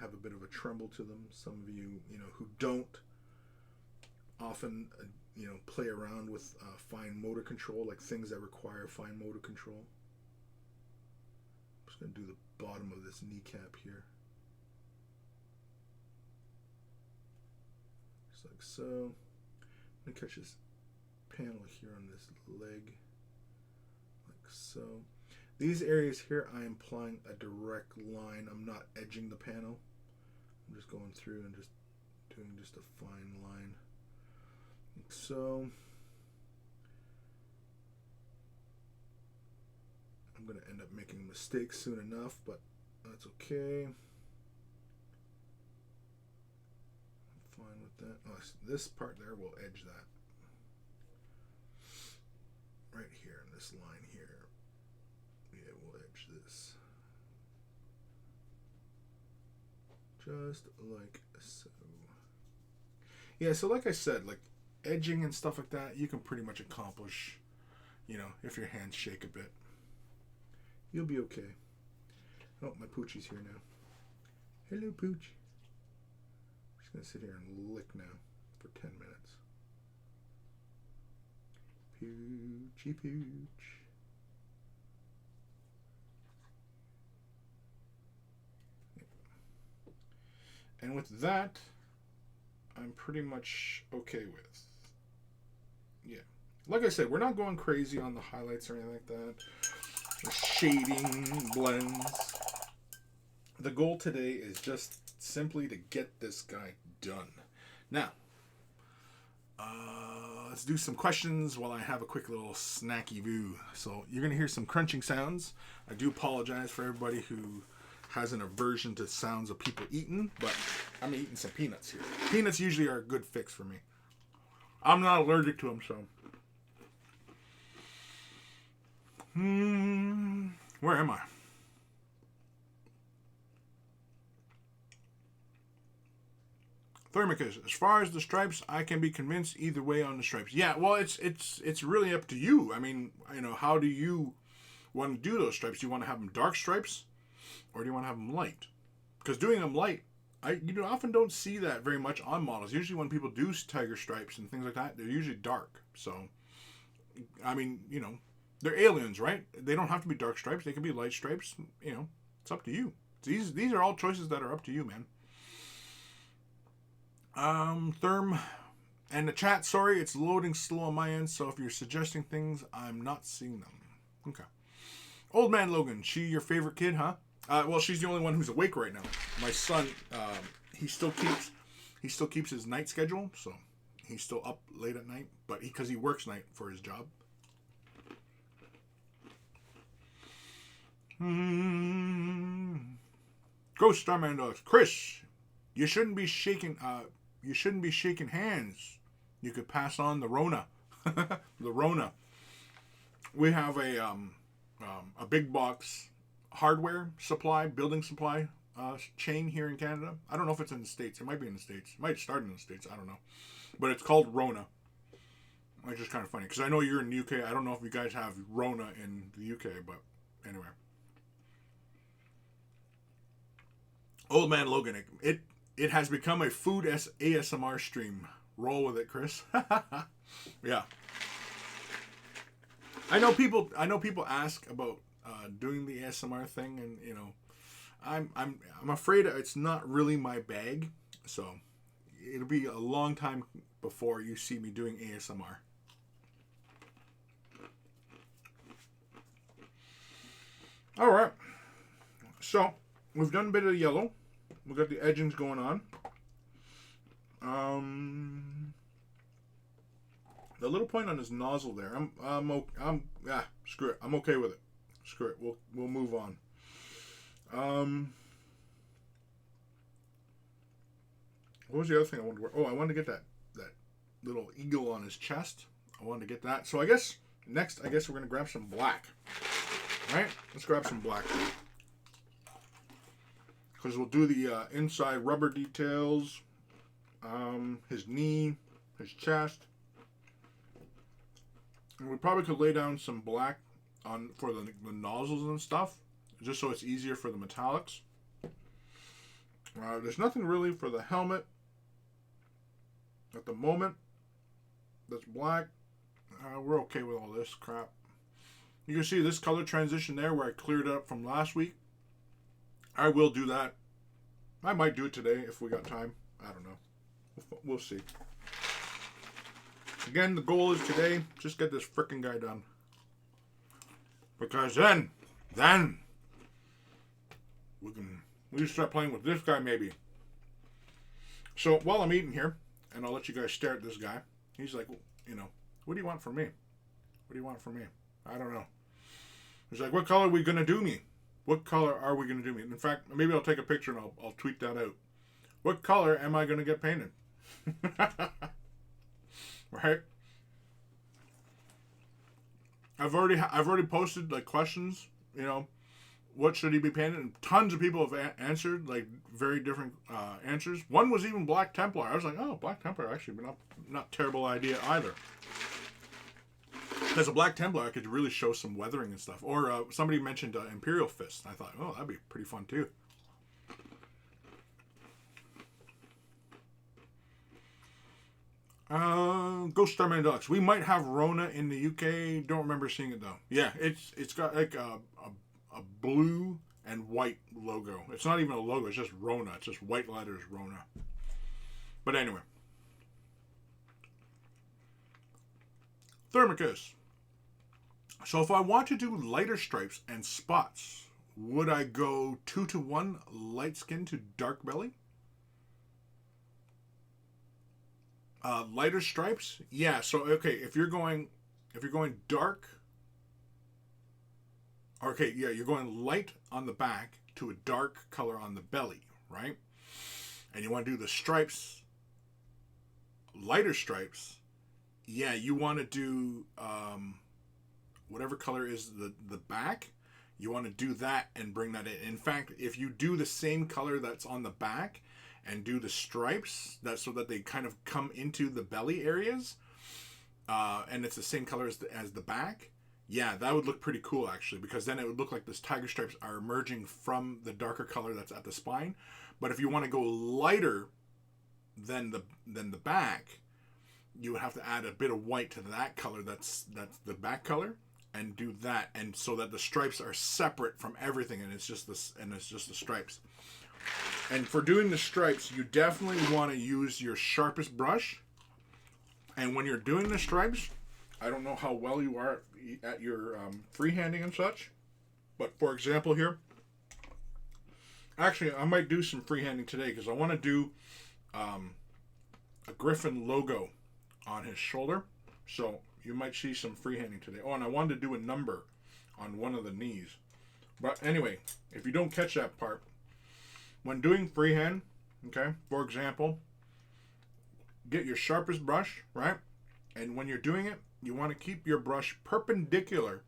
have a bit of a tremble to them. Some of you, who don't often, play around with fine motor control, like things that require fine motor control. I'm just going to do the bottom of this kneecap here. Just like so. I'm going to catch this panel here on this leg. Like so. These areas here, I am applying a direct line. I'm not edging the panel. I'm just going through and just doing just a fine line. Like so. I'm going to end up making mistakes soon enough, but that's okay. I'm fine with that. Oh, this part there will edge that. Right here in this line here. Yeah, we'll edge this. Just like so. Yeah, so like I said, like edging and stuff like that, you can pretty much accomplish, if your hands shake a bit. You'll be okay. Oh, my Poochie's here now. Hello, Pooch. I'm just going to sit here and lick now for 10 minutes. Poochie Pooch. And with that, I'm pretty much okay with. Yeah. Like I said, we're not going crazy on the highlights or anything like that. The shading, blends. The goal today is just simply to get this guy done. Now, let's do some questions while I have a quick little snacky view. So you're going to hear some crunching sounds. I do apologize for everybody who has an aversion to sounds of people eating, but I'm eating some peanuts here. Peanuts usually are a good fix for me. I'm not allergic to them, so. Where am I? Thermicus, as far as the stripes, I can be convinced either way on the stripes. Yeah, well, it's really up to you. I mean, how do you want to do those stripes? Do you want to have them dark stripes? Or do you want to have them light? Because doing them light, you often don't see that very much on models. Usually when people do tiger stripes and things like that, they're usually dark. So, I mean, they're aliens, right? They don't have to be dark stripes. They can be light stripes. It's up to you. These are all choices that are up to you, man. Therm and the chat, sorry, it's loading slow on my end. So if you're suggesting things, I'm not seeing them. Okay. Old Man Logan, she your favorite kid, huh? Well, she's the only one who's awake right now. My son, he still keeps his night schedule, so he's still up late at night, but because he works night for his job. Ghost Starman Dogs, Chris, you shouldn't be shaking. You shouldn't be shaking hands. You could pass on the Rona. The Rona. We have a big box hardware supply, building supply chain here in Canada. I don't know if it's in the States. It might be in the States. It might start in the States. I don't know. But it's called Rona. Which is kind of funny. Because I know you're in the UK. I don't know if you guys have Rona in the UK. But anyway. Old Man Logan. It has become a food ASMR stream. Roll with it, Chris. Yeah. I know people ask about doing the ASMR thing, and you know, I'm afraid it's not really my bag, so it'll be a long time before you see me doing ASMR. All right, so we've done a bit of yellow. We've got the edgings going on. The little point on his nozzle there, screw it. I'm okay with it. Screw it. We'll move on. What was the other thing I wanted to wear? Oh, I wanted to get that little eagle on his chest. I wanted to get that. So I guess next, we're gonna grab some black. All right, let's grab some black. Because we'll do the inside rubber details, his knee, his chest. And we probably could lay down some black on for the nozzles and stuff, just so it's easier for the metallics. There's nothing really for the helmet at the moment that's black. We're okay with all this crap. You can see this color transition there where I cleared it up from last week. I will do that. I might do it today if we got time. I don't know. We'll see. Again, the goal is today, just get this frickin' guy done. Because then we can start playing with this guy maybe. So while I'm eating here, and I'll let you guys stare at this guy, he's like, you know, what do you want from me? What do you want from me? I don't know. He's like, what color are we gonna do me? What color are we gonna do me? In fact, maybe I'll take a picture and I'll tweet that out. What color am I gonna get painted? Right? I've already posted like questions, you know, what should he be painted? And tons of people have answered like very different answers. One was even Black Templar. I was like, oh, Black Templar actually not terrible idea either. As a Black Templar, I could really show some weathering and stuff. Or somebody mentioned Imperial Fist. I thought, oh, that'd be pretty fun too. Ghost Starman Deluxe. We might have Rona in the UK. Don't remember seeing it though. Yeah, it's got like a blue and white logo. It's not even a logo. It's just Rona. It's just white letters Rona. But anyway, Thermicus. So if I want to do lighter stripes and spots, would I go 2-to-1 light skin to dark belly? Lighter stripes, yeah. So okay, if you're going dark, okay, yeah, you're going light on the back to a dark color on the belly, right? And you want to do the stripes, lighter stripes, yeah. You want to do whatever color is the back. You want to do that and bring that in. In fact, if you do the same color that's on the back and do the stripes, that's so that they kind of come into the belly areas, and it's the same color as the back, yeah, that would look pretty cool actually, because then it would look like those tiger stripes are emerging from the darker color that's at the spine. But if you want to go lighter than the back, you would have to add a bit of white to that color that's the back color, and do that, and so that the stripes are separate from everything, and it's just the stripes. And for doing the stripes, you definitely want to use your sharpest brush. And when you're doing the stripes, I don't know how well you are at your freehanding and such, But for example here, actually I might do some freehanding today because I want to do a Griffin logo on his shoulder. So you might see some freehanding today. Oh, and I wanted to do a number on one of the knees. But anyway, if you don't catch that part, when doing freehand, okay, for example, get your sharpest brush, right? And when you're doing it, you want to keep your brush perpendicular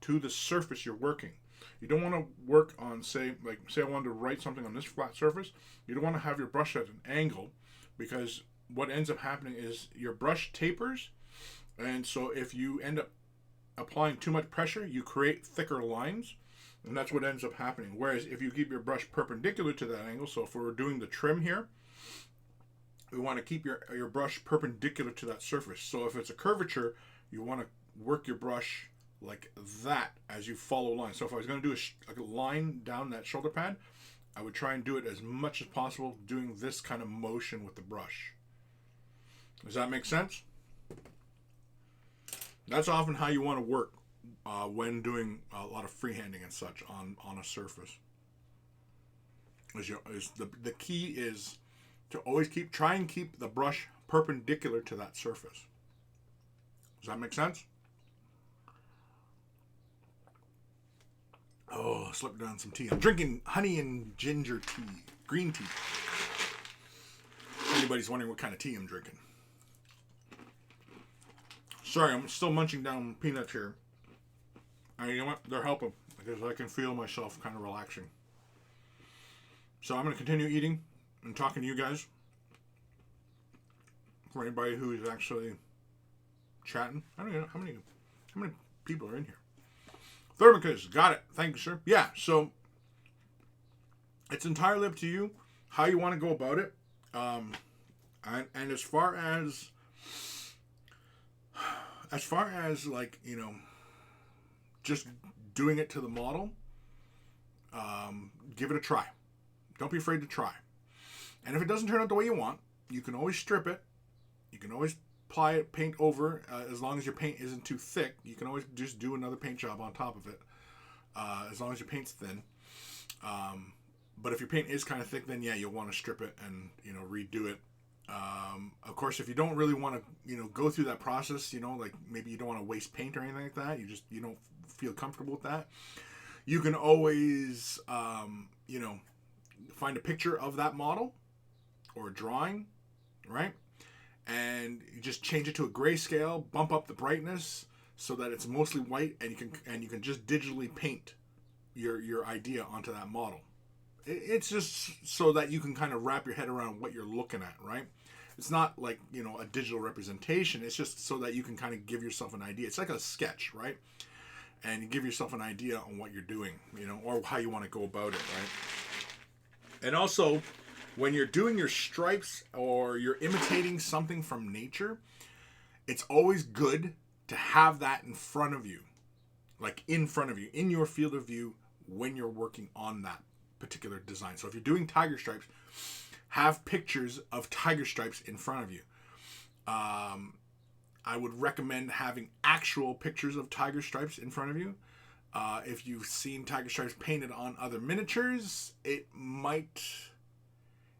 to the surface you're working. You don't want to work on, say I wanted to write something on this flat surface. You don't want to have your brush at an angle, because what ends up happening is your brush tapers, and so if you end up applying too much pressure, you create thicker lines, and that's what ends up happening. Whereas if you keep your brush perpendicular to that angle, so if we're doing the trim here, we want to keep your brush perpendicular to that surface. So if it's a curvature, you want to work your brush like that as you follow lines. So if I was going to do a line down that shoulder pad, I would try and do it as much as possible doing this kind of motion with the brush. Does that make sense? That's often how you want to work when doing a lot of freehanding and such on a surface. The key is to always try and keep the brush perpendicular to that surface. Does that make sense? Oh, slipped down some tea. I'm drinking honey and ginger tea, green tea. If anybody's wondering what kind of tea I'm drinking. Sorry, I'm still munching down peanuts here. And you know what? They're helping because I can feel myself kind of relaxing. So I'm going to continue eating and talking to you guys. For anybody who is actually chatting. I don't know how many people are in here. Thermicus, got it. Thank you, sir. Yeah, so it's entirely up to you how you want to go about it. And as far as like, you know, just doing it to the model, give it a try. Don't be afraid to try. And if it doesn't turn out the way you want, you can always strip it. You can always apply it, paint over, as long as your paint isn't too thick. You can always just do another paint job on top of it, as long as your paint's thin. But if your paint is kind of thick, then yeah, you'll want to strip it and, you know, redo it. Of course, if you don't really want to, you know, go through that process, you know, like maybe you don't want to waste paint or anything like that, you don't feel comfortable with that, you can always, you know, find a picture of that model or a drawing, right? And you just change it to a grayscale, bump up the brightness so that it's mostly white, and you can just digitally paint your idea onto that model. It's just so that you can kind of wrap your head around what you're looking at, right? It's not like, you know, a digital representation. It's just so that you can kind of give yourself an idea. It's like a sketch, right? And you give yourself an idea on what you're doing, you know, or how you want to go about it, right? And also, when you're doing your stripes or you're imitating something from nature, it's always good to have that in front of you, like in front of you, in your field of view when you're working on that particular design. So if you're doing tiger stripes, have pictures of tiger stripes in front of you. I would recommend having actual pictures of tiger stripes in front of you. If you've seen tiger stripes painted on other miniatures, it might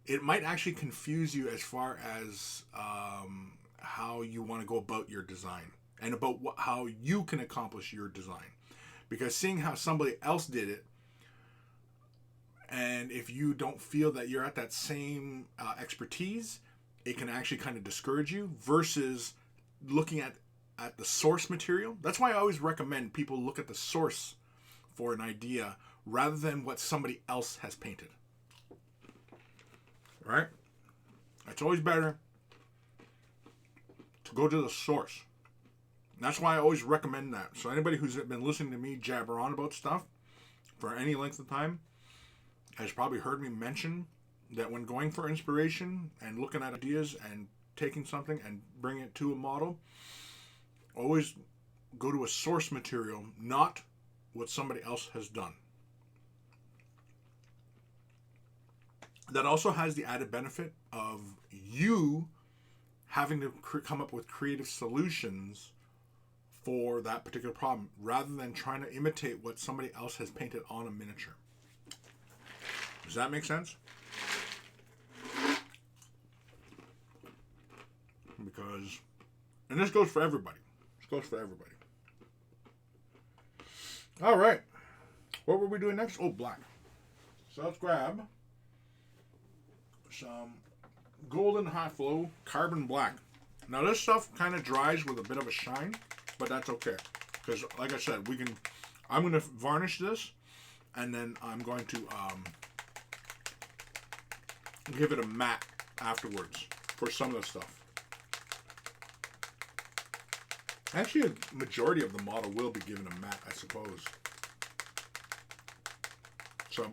actually confuse you as far as how you want to go about your design and about how you can accomplish your design. Because seeing how somebody else did it, and if you don't feel that you're at that same expertise, it can actually kind of discourage you versus looking at the source material. That's why I always recommend people look at the source for an idea rather than what somebody else has painted. Right? It's always better to go to the source. And that's why I always recommend that. So anybody who's been listening to me jabber on about stuff for any length of time has probably heard me mention that when going for inspiration and looking at ideas and taking something and bringing it to a model, always go to a source material, not what somebody else has done. That also has the added benefit of you having to come up with creative solutions for that particular problem, rather than trying to imitate what somebody else has painted on a miniature. Does that make sense? Because, and this goes for everybody. This goes for everybody. All right. What were we doing next? Oh, black. So let's grab some golden hot flow carbon black. Now this stuff kind of dries with a bit of a shine, but that's okay. Because like I said, I'm going to varnish this, and then I'm going to give it a matte afterwards for some of the stuff. Actually, a majority of the model will be given a matte, I suppose. So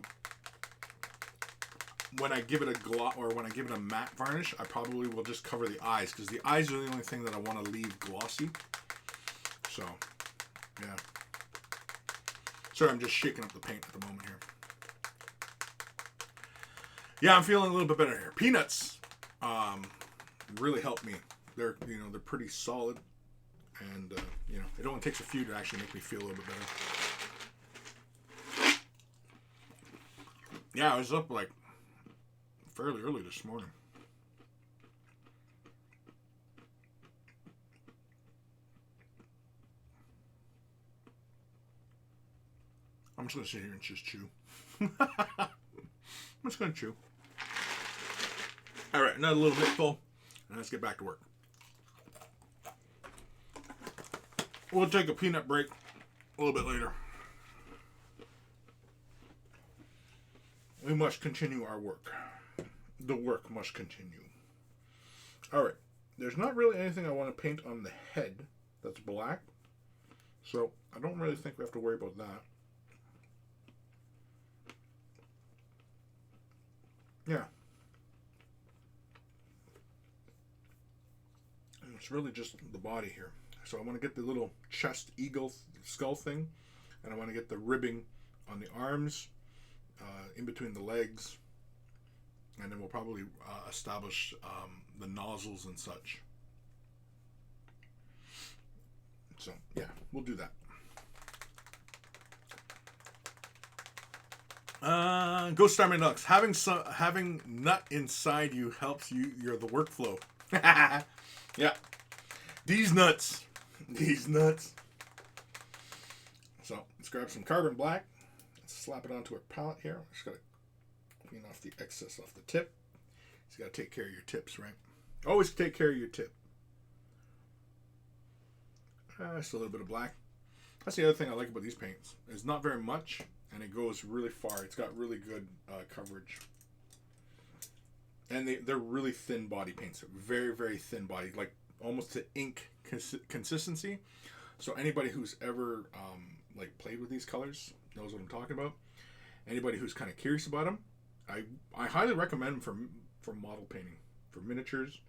when I give it a gloss, or when I give it a matte varnish, I probably will just cover the eyes, because the eyes are the only thing that I want to leave glossy. So, yeah. Sorry, I'm just shaking up the paint at the moment here. Yeah, I'm feeling a little bit better here. Peanuts really helped me. They're pretty solid, and it only takes a few to actually make me feel a little bit better. Yeah, I was up like fairly early this morning. I'm just going to sit here and just chew. I'm just going to chew. All right, another little bit full, and let's get back to work. We'll take a peanut break a little bit later. We must continue our work. The work must continue. Alright. There's not really anything I want to paint on the head that's black. So, I don't really think we have to worry about that. Yeah. And it's really just the body here. So I want to get the little chest eagle skull thing. And I want to get the ribbing on the arms. In between the legs, and then we'll probably establish the nozzles and such. So yeah, we'll do that. Ghost Star Nuts. Having nut inside you helps you're the workflow. Yeah, these nuts. So let's grab some carbon black. Slap it onto our palette here. Just gotta clean off the excess off the tip. You gotta take care of your tips, right? Always take care of your tip. Just a little bit of black. That's the other thing I like about these paints. It's not very much, and it goes really far. It's got really good coverage. And they're really thin body paints. Very, very thin body. Like almost to ink consistency. So anybody who's ever played with these colors knows what I'm talking about. Anybody who's kind of curious about them, I highly recommend them for model painting, for miniatures.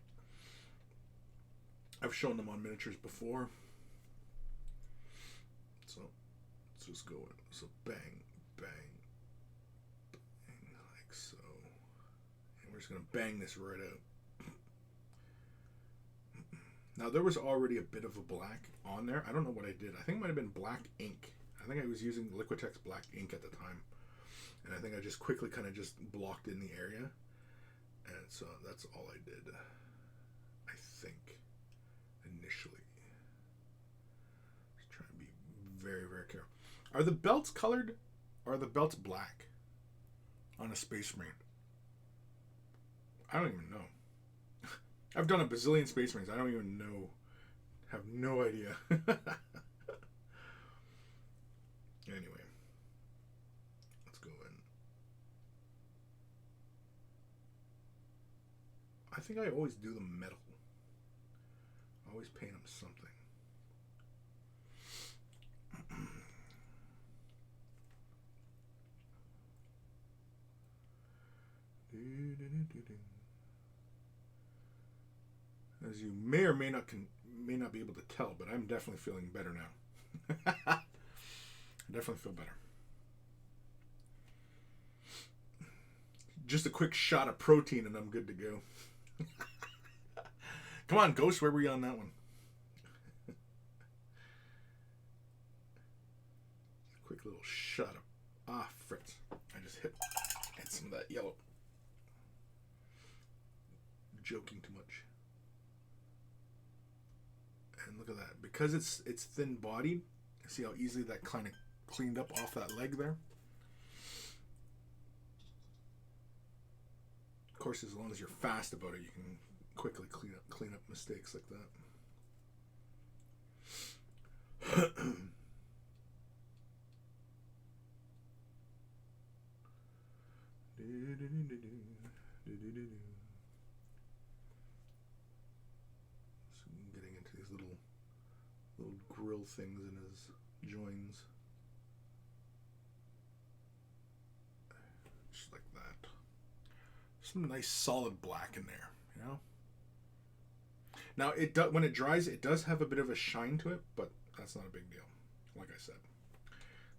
I've shown them on miniatures before. So let's just go in. So bang, bang, bang, like so. And we're just gonna bang this right out. Now there was already a bit of a black on there. I don't know what I did. I think it might have been black ink. I think I was using Liquitex black ink at the time. And I think I just quickly kind of just blocked in the area. And so that's all I did. I think. Initially. Just trying to be very, very careful. Are the belts colored? Or are the belts black? On a Space Marine? I don't even know. I've done a bazillion Space Marines. I don't even know. Have no idea. Anyway, let's go in. I think I always do the metal. I always paint them something. As you may or may not be able to tell, but I'm definitely feeling better now. I definitely feel better. Just a quick shot of protein and I'm good to go. Come on, Ghost, where were you on that one? little shut up. Ah, fritz. I just hit some of that yellow. Joking too much. And look at that. Because it's thin bodied, see how easily that kind of cleaned up off that leg there? Of course, as long as you're fast about it, you can quickly clean up mistakes like that. So getting into these little grill things in his joins. Just like that. Some nice solid black in there, you know? Now, when it dries, it does have a bit of a shine to it, but that's not a big deal, like I said.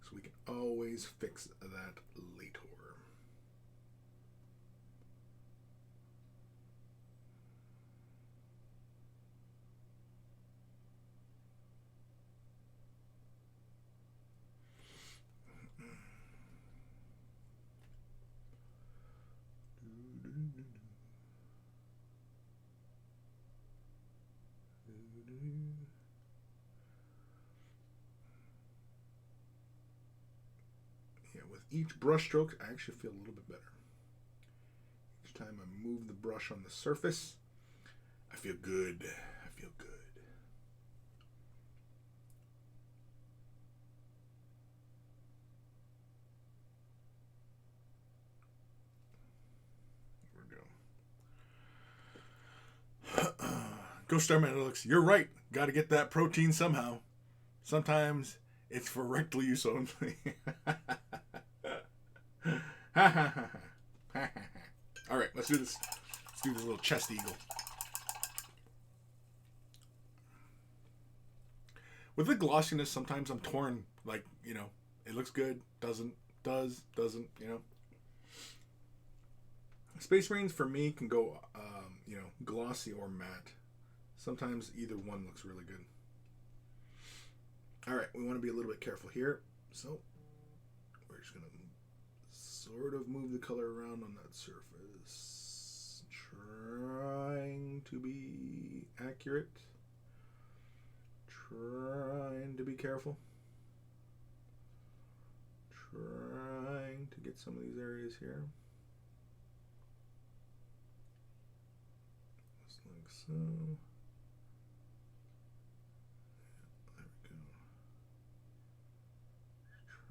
So we can always fix that later. Yeah, with each brush stroke, I actually feel a little bit better. Each time I move the brush on the surface, I feel good. I feel good. Ghost Starman looks, you're right. Got to get that protein somehow. Sometimes it's for rectal use only. All right, let's do this. Let's do this little chest eagle. With the glossiness, sometimes I'm torn. Like, you know, it looks good, doesn't, you know. Space Marines for me can go, you know, glossy or matte. Sometimes either one looks really good. All right, we want to be a little bit careful here. So we're just going to sort of move the color around on that surface. Trying to be accurate. Trying to be careful. Trying to get some of these areas here. Just like so. There we go.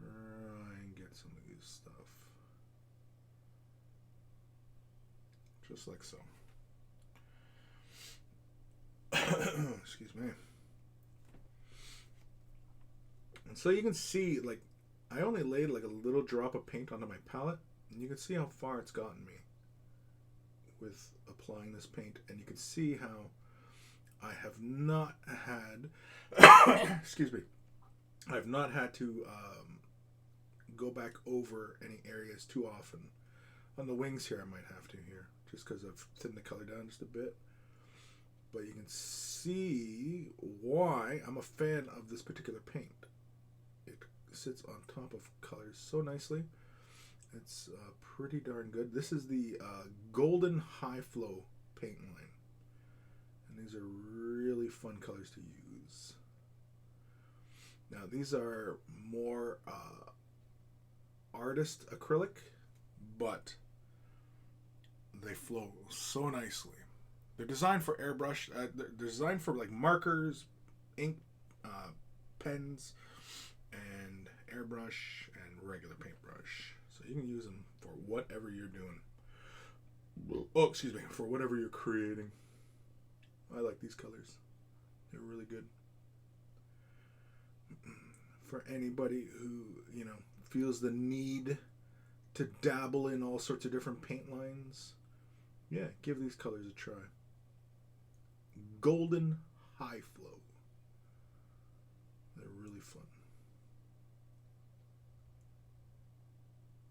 Try and get some of these stuff. Just like so. Excuse me. And so you can see, like, I only laid like a little drop of paint onto my palette, and you can see how far it's gotten me with applying this paint. And you can see how I have not had, excuse me, I have not had to go back over any areas too often. On the wings here, I might have to here, just because I've thinned the color down just a bit. But you can see why I'm a fan of this particular paint. It sits on top of colors so nicely. It's pretty darn good. This is the Golden High Flow paint line. And these are really fun colors to use. Now these are more artist acrylic, but they flow so nicely. They're designed for airbrush. They're designed for like markers, ink, pens, and airbrush and regular paintbrush. So you can use them for whatever you're doing. Oh, excuse me, for whatever you're creating. I like these colors. They're really good. For anybody who, you know, feels the need to dabble in all sorts of different paint lines, yeah, give these colors a try. Golden High Flow. They're really fun.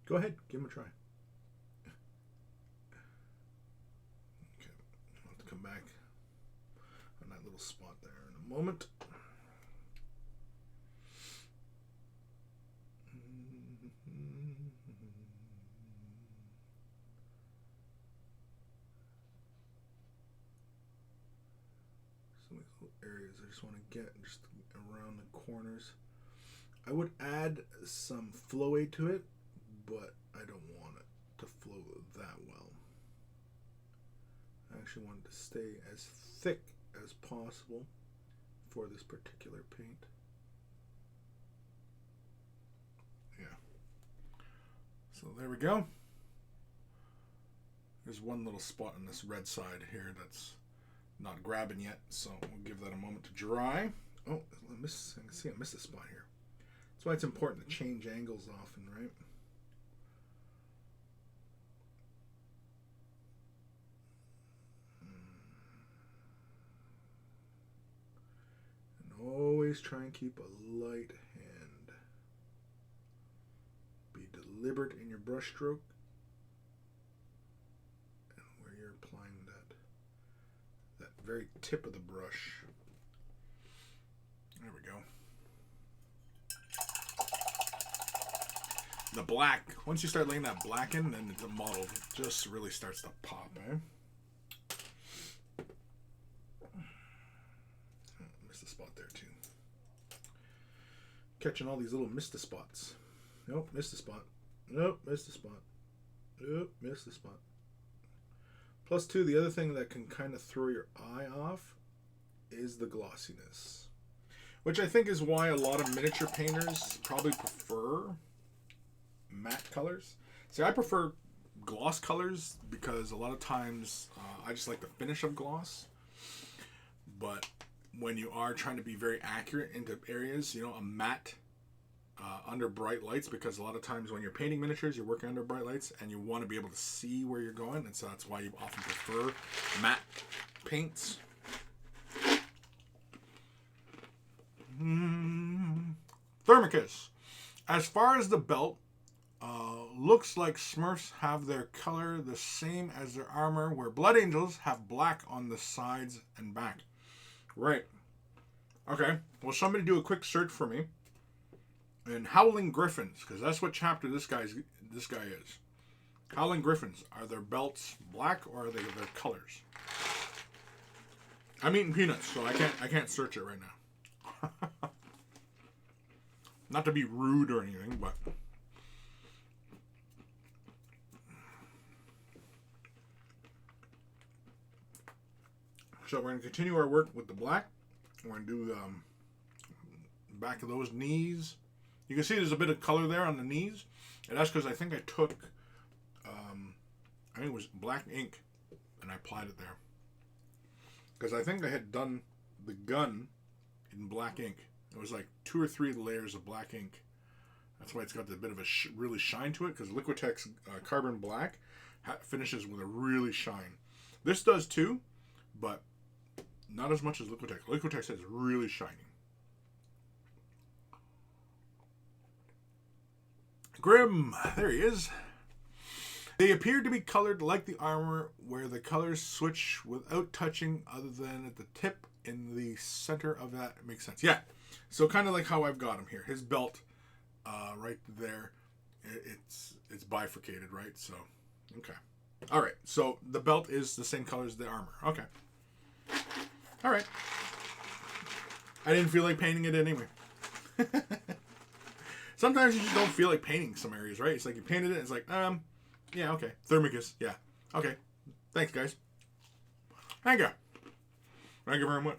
Go ahead, give them a try. Okay, I'll have to come back on that little spot there in a moment. areas I just want to get just around the corners. I would add some flow-aid to it, but I don't want it to flow that well. I actually want it to stay as thick as possible for this particular paint. Yeah. So there we go. There's one little spot on this red side here that's not grabbing yet, so we'll give that a moment to dry. Oh, I can see I missed a spot here. That's why it's important to change angles often, right? And always try and keep a light hand. Be deliberate in your brush stroke and where you're applying that very tip of the brush. There we go. The black, once you start laying that black in, then the model just really starts to pop, eh? Oh, missed a spot there too. Catching all these little missed spots. Nope, missed a spot. Nope, missed a spot. Nope, missed a spot. Plus two, the other thing that can kind of throw your eye off is the glossiness. Which I think is why a lot of miniature painters probably prefer matte colors. See, I prefer gloss colors because a lot of times I just like the finish of gloss. But when you are trying to be very accurate into areas, you know, a matte under bright lights, because a lot of times when you're painting miniatures, you're working under bright lights and you want to be able to see where you're going, and so that's why you often prefer matte paints. Thermicus. As far as the belt, looks like Smurfs have their color the same as their armor, where Blood Angels have black on the sides and back. Right. Okay. Well, somebody do a quick search for me. And Howling Griffins, because that's what chapter this guy is. Howling Griffins, are their belts black or are they their colors? I'm eating peanuts, so I can't search it right now. Not to be rude or anything, but so we're going to continue our work with the black. We're going to do back of those knees. You can see there's a bit of color there on the knees, and that's because I think I took, I think it was black ink, and I applied it there. Because I think I had done the gun in black ink. It was like 2 or 3 layers of black ink. That's why it's got a bit of a really shine to it, because Liquitex Carbon Black finishes with a really shine. This does too, but not as much as Liquitex. Liquitex is really shiny. Grim, there he is. They appear to be colored like the armor, where the colors switch without touching other than at the tip in the center of that. It makes sense. Yeah. So kind of like how I've got him here. His belt right there, it's bifurcated, right? So, okay. All right. So the belt is the same color as the armor. Okay. All right. I didn't feel like painting it anyway. Sometimes you just don't feel like painting some areas, right? It's like you painted it, it's like, yeah, okay. Thermicus, yeah. Okay. Thanks, guys. Thank you. Thank you very much.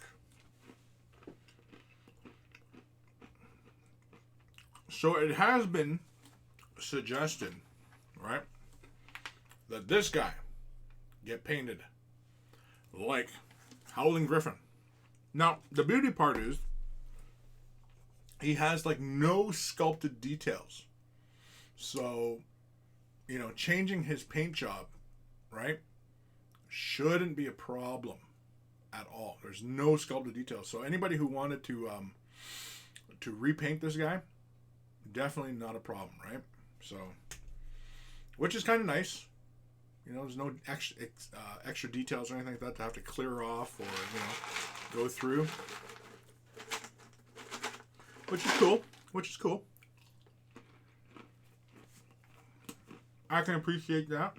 So it has been suggested, right, that this guy get painted like Howling Griffin. Now, the beauty part is he has like no sculpted details. So, you know, changing his paint job, right, shouldn't be a problem at all. There's no sculpted details. So anybody who wanted to repaint this guy, definitely not a problem, right? So, which is kind of nice. You know, there's no extra details or anything like that to have to clear off or, you know, go through. Which is cool. I can appreciate that.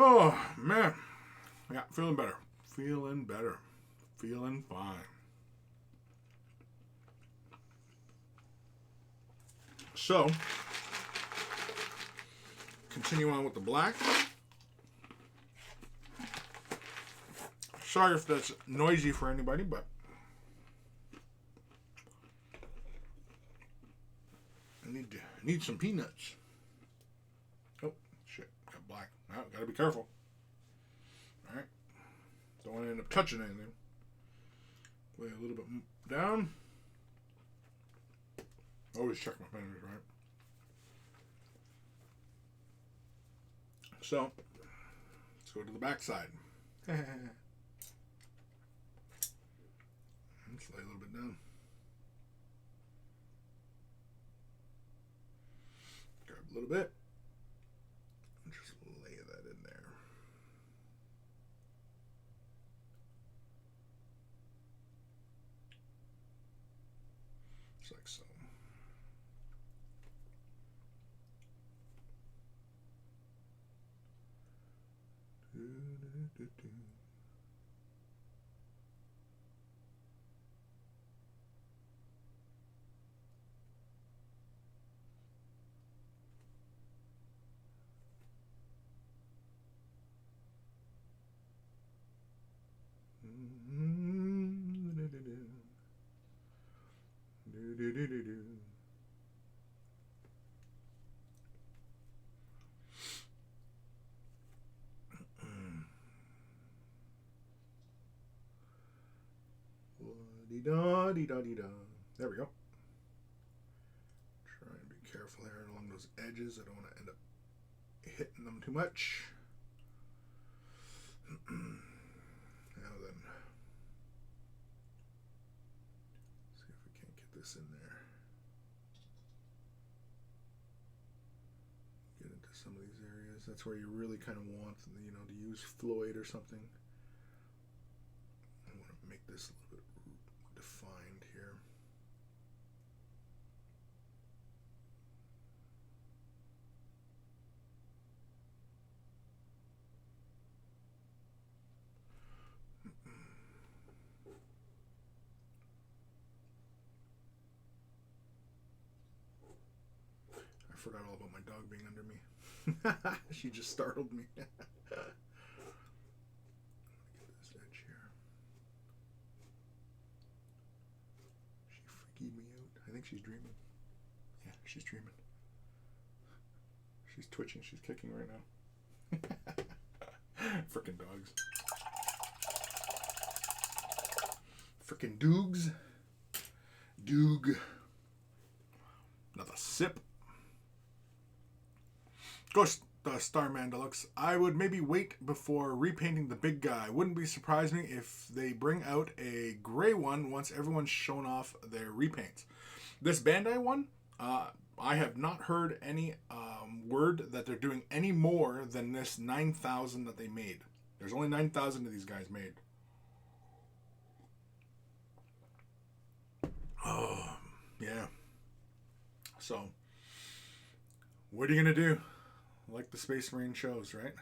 Oh, man. Yeah, feeling better. Feeling better. Feeling fine. So, continue on with the black. Sorry if that's noisy for anybody, but I need some peanuts. Oh, shit. Got black. Well, gotta be careful. Alright. Don't want to end up touching anything. Lay a little bit down. Always check my fingers, right? So, let's go to the back side. Let's lay a little bit down. Grab a little bit. And just lay that in there. Just like so. Da-dee-da-dee-da-dee-da. There we go. Try and be careful here along those edges. I don't want to end up hitting them too much. Now then, see if we can't get this in there. Get into some of these areas. That's where you really kind of want, to use Floyd or something. I want to make this a little bit defined here. I forgot all about my dog being under me. She just startled me. Get this edge here. She freaking me out. I think she's dreaming. Yeah, she's dreaming. She's twitching. She's kicking right now. Frickin' dogs. Frickin' doogs. Doog. Another sip. Ghost Starman Deluxe. I would maybe wait before repainting the big guy. Wouldn't be surprised me if they bring out a gray one once everyone's shown off their repaints. This Bandai one, I have not heard any word that they're doing any more than this 9,000 that they made. There's only 9,000 of these guys made. Oh, yeah. So, what are you going to do? Like the Space Marine shows, right?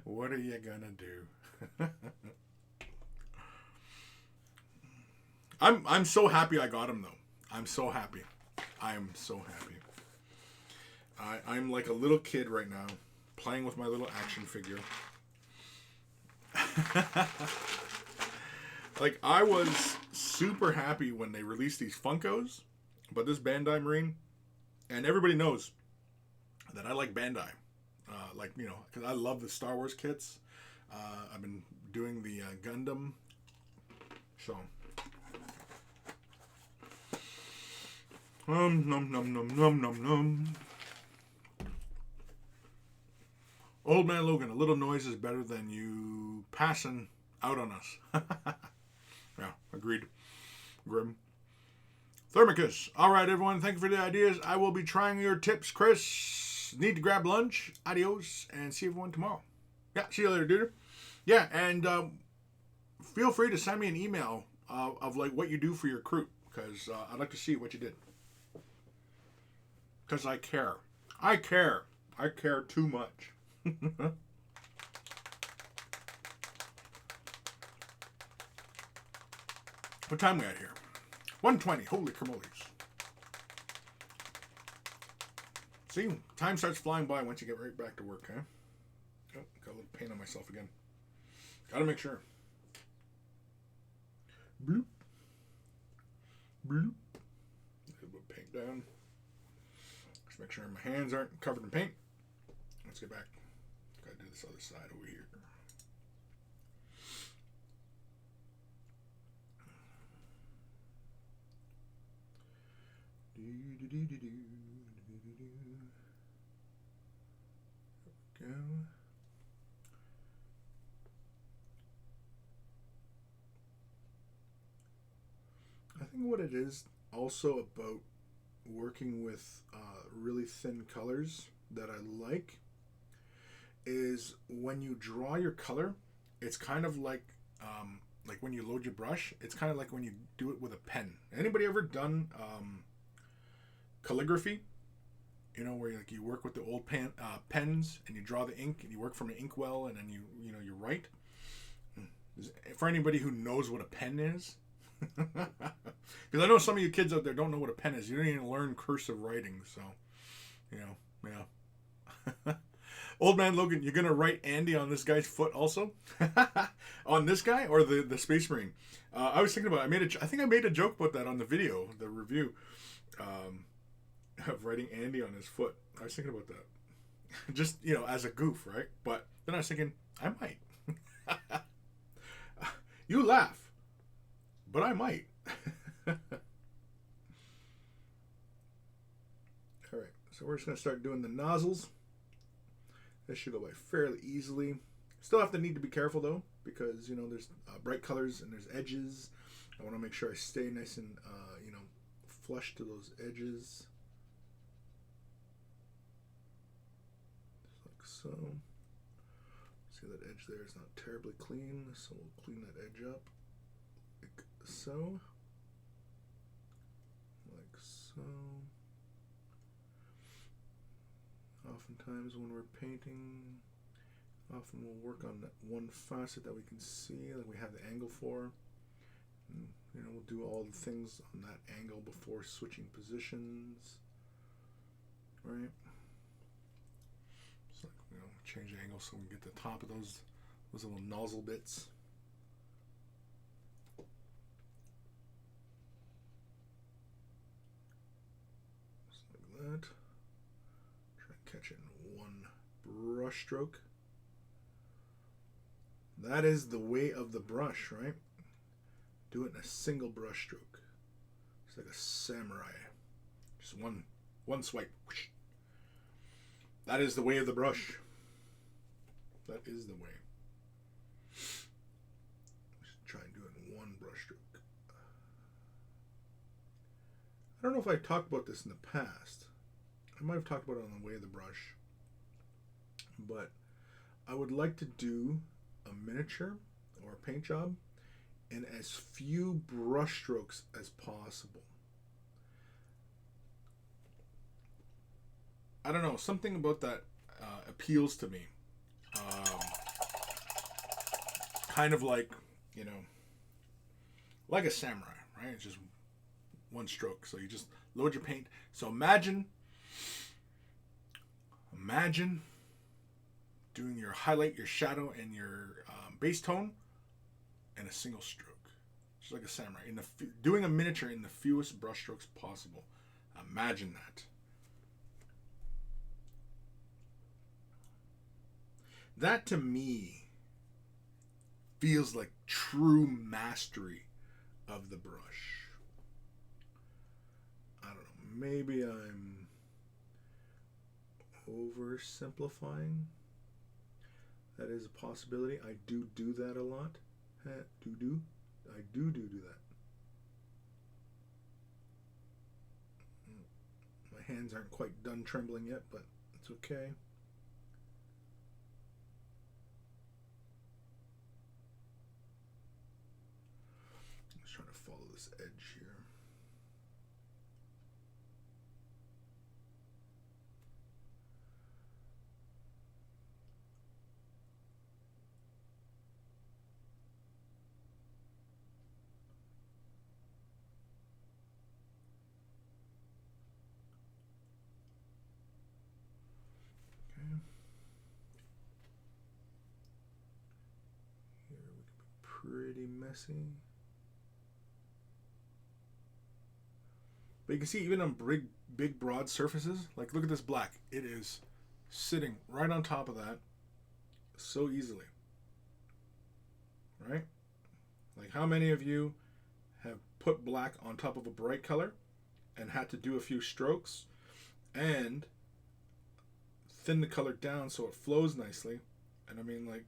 What are you gonna do? I'm so happy I got him though. I'm so happy. I'm so happy. I'm like a little kid right now, playing with my little action figure. Like I was super happy when they released these Funkos, but this Bandai Marine, and everybody knows that I like Bandai, because I love the Star Wars kits. I've been doing the Gundam, so num num num num num. Old Man Logan, a little noise is better than you passing out on us. Yeah, agreed. Grim. Thermicus. All right, everyone. Thank you for the ideas. I will be trying your tips, Chris. Need to grab lunch. Adios, and see everyone tomorrow. Yeah, see you later, dude. Yeah, and feel free to send me an email of like what you do for your crew, because I'd like to see what you did. Because I care. I care too much. What time we at here? 1:20. Holy camolies. See, time starts flying by once you get right back to work, huh? Oh, got a little paint on myself again. Gotta make sure. Bloop. Bloop. A little bit of paint down. Just make sure my hands aren't covered in paint. Let's get back. Gotta do this other side over here. Go. I think what it is also about working with really thin colors that I like is when you draw your color, it's kind of like when you load your brush, it's kind of like when you do it with a pen. Anybody ever done calligraphy? You know, where you work with the old pens and you draw the ink and you work from an inkwell and then you write. For anybody who knows what a pen is, because I know some of you kids out there don't know what a pen is. You don't even learn cursive writing, so yeah. Old man Logan, you're gonna write Andy on this guy's foot also? On this guy or the Space Marine? I was thinking about it. I think I made a joke about that on the video, the review. Of writing Andy on his foot. I was thinking about that. Just, as a goof, right? But then I was thinking, I might. You laugh. But I might. Alright, so we're just going to start doing the nozzles. This should go by fairly easily. Still have to need to be careful though, because, there's bright colors and there's edges. I want to make sure I stay nice and, flush to those edges. So, see that edge there is not terribly clean, so we'll clean that edge up, like so, like so. Oftentimes when we're painting, often we'll work on that one facet that we can see, that we have the angle for. And, we'll do all the things on that angle before switching positions, right? Change the angle so we can get the top of those little nozzle bits. Just like that. Try and catch it in one brush stroke. That is the way of the brush, right? Do it in a single brush stroke. It's like a samurai. Just one swipe. That is the way of the brush. That is the way. Just try and do it in one brush stroke. I don't know if I talked about this in the past. I might have talked about it on the way of the brush. But I would like to do a miniature or a paint job in as few brush strokes as possible. I don't know, something about that appeals to me. Kind of like, like a samurai, right? It's just one stroke. So you just load your paint. So imagine doing your highlight, your shadow, and your base tone in a single stroke. Just like a samurai. Doing a miniature in the fewest brush strokes possible. Imagine that. That to me feels like true mastery of the brush. I don't know. Maybe I'm oversimplifying. That is a possibility. I do that a lot. I do that. My hands aren't quite done trembling yet, but it's okay. Trying to follow this edge here. pretty messy. But you can see even on big broad surfaces, like look at this black. It is sitting right on top of that so easily. Right? Like how many of you have put black on top of a bright color and had to do a few strokes and thin the color down so it flows nicely? And I mean, like,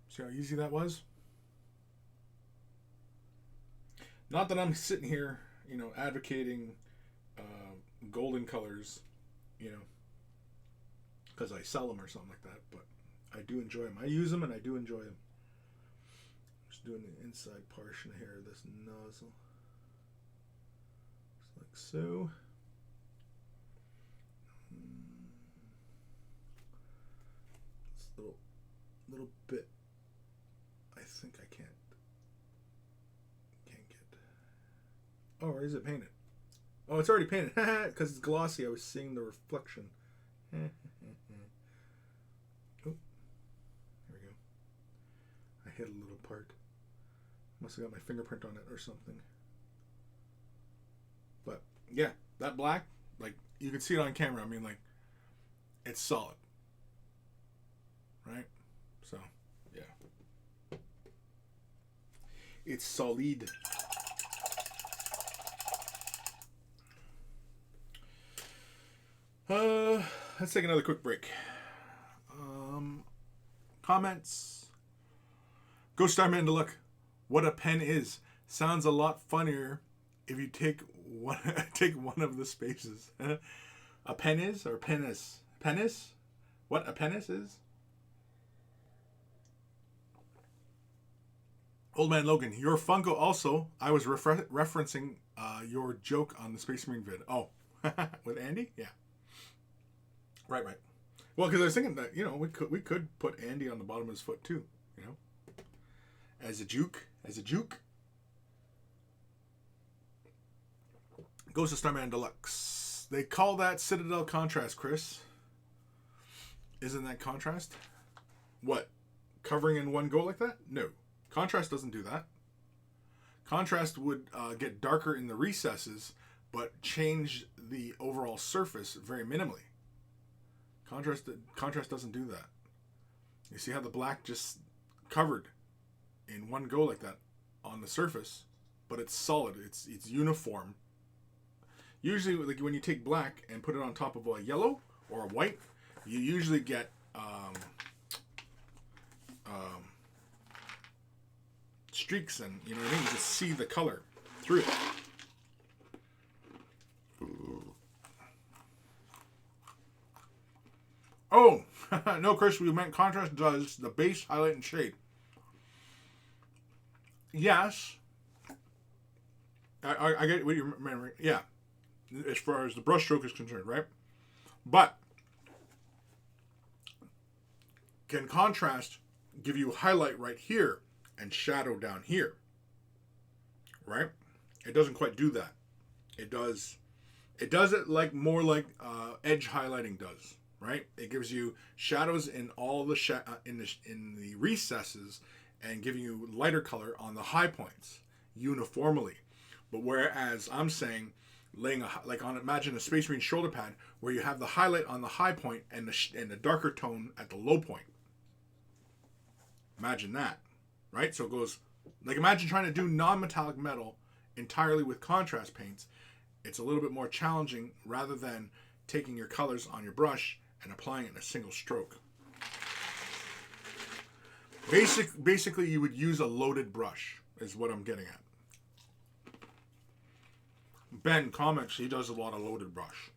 see how easy that was? Not that I'm sitting here, you know, advocating golden colors, you know, because I sell them or something like that, but I do enjoy them. I use them and I do enjoy them. Just doing the inside portion here of this nozzle. Just like so. This little bit, I think I can't get. Oh, or is it painted? Oh, it's already painted. Because it's glossy. I was seeing the reflection. Oh, there we go. I hit a little part. Must have got my fingerprint on it or something. But yeah, that black, like you can see it on camera. I mean, like, it's solid, right? So yeah, it's solid. Let's take another quick break. Comments. Ghost Star Man to look. What a pen is. Sounds a lot funnier if you take one of the spaces. A pen is or penis? Penis? What a penis is? Old Man Logan, your Funko also. I was referencing your joke on the Space Marine vid. Oh, with Andy? Yeah. Right. Well, because I was thinking that, you know, we could put Andy on the bottom of his foot too, you know, as a juke. Ghost of Starman Deluxe. They call that Citadel contrast, Chris. Isn't that contrast? What? Covering in one go like that? No. Contrast doesn't do that. Contrast would get darker in the recesses, but change the overall surface very minimally. Contrast doesn't do that. You see how the black just covered in one go like that on the surface, but it's solid. It's uniform. Usually, like when you take black and put it on top of a yellow or a white, you usually get streaks, and you know what I mean. You just see the color through it. Oh, no, Chris, we meant contrast does the base, highlight, and shade. Yes. I get what you meant. Yeah. As far as the brush stroke is concerned, right? But can contrast give you highlight right here and shadow down here? Right? It doesn't quite do that. It does it like more like edge highlighting does. Right? It gives you shadows in all the in the recesses and giving you lighter color on the high points uniformly. But whereas I'm saying laying imagine a Space Marine shoulder pad where you have the highlight on the high point and the darker tone at the low point. Imagine that, right? So it goes like imagine trying to do non-metallic metal entirely with contrast paints. It's a little bit more challenging rather than taking your colors on your brush and applying it in a single stroke. Basically, you would use a loaded brush, is what I'm getting at. Ben comments he does a lot of loaded brush.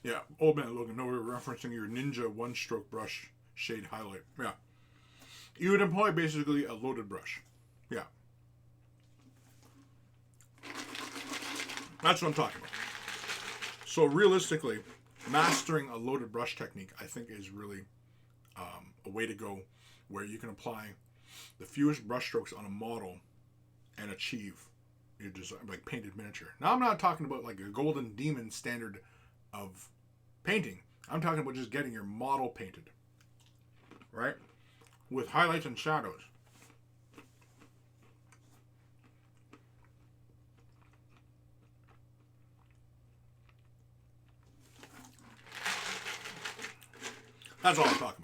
Yeah, Old Man Logan, no, we're referencing your Ninja one-stroke brush shade highlight. Yeah. You would employ basically a loaded brush. Yeah. That's what I'm talking about. So realistically, mastering a loaded brush technique, I think, is really a way to go where you can apply the fewest brushstrokes on a model and achieve your design, like painted miniature. Now, I'm not talking about like a golden demon standard of painting. I'm talking about just getting your model painted, right? With highlights and shadows. That's all I'm talking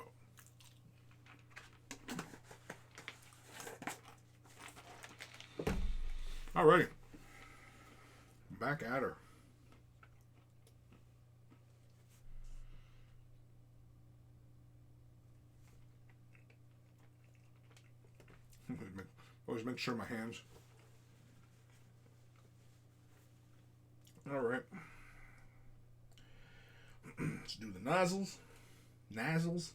about. Alrighty. Back at her. Always make sure my hands. Alright. Let's do the nozzles. Nozzles.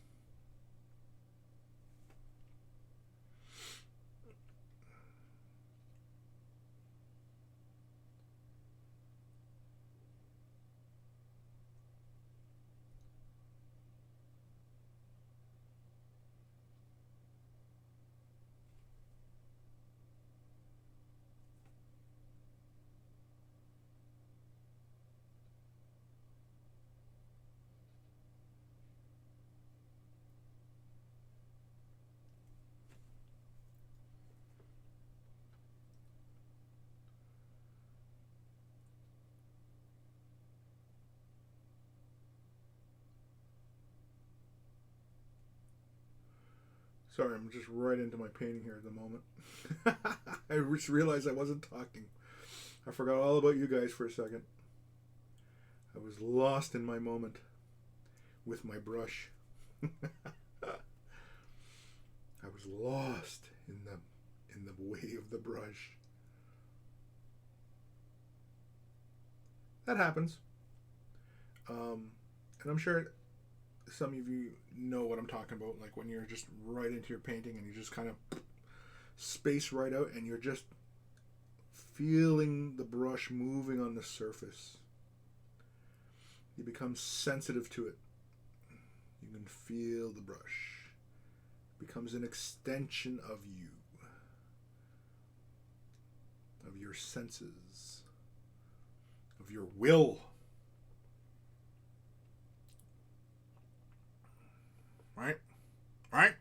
Sorry, I'm just right into my painting here at the moment. I just realized I wasn't talking. I forgot all about you guys for a second. I was lost in my moment with my brush. I was lost in the way of the brush. That happens. And I'm sure some of you know what I'm talking about, like when you're just right into your painting and you just kind of space right out and you're just feeling the brush moving on the surface. You become sensitive to it. You can feel the brush. It becomes an extension of you, of your senses, of your will. Right? Right?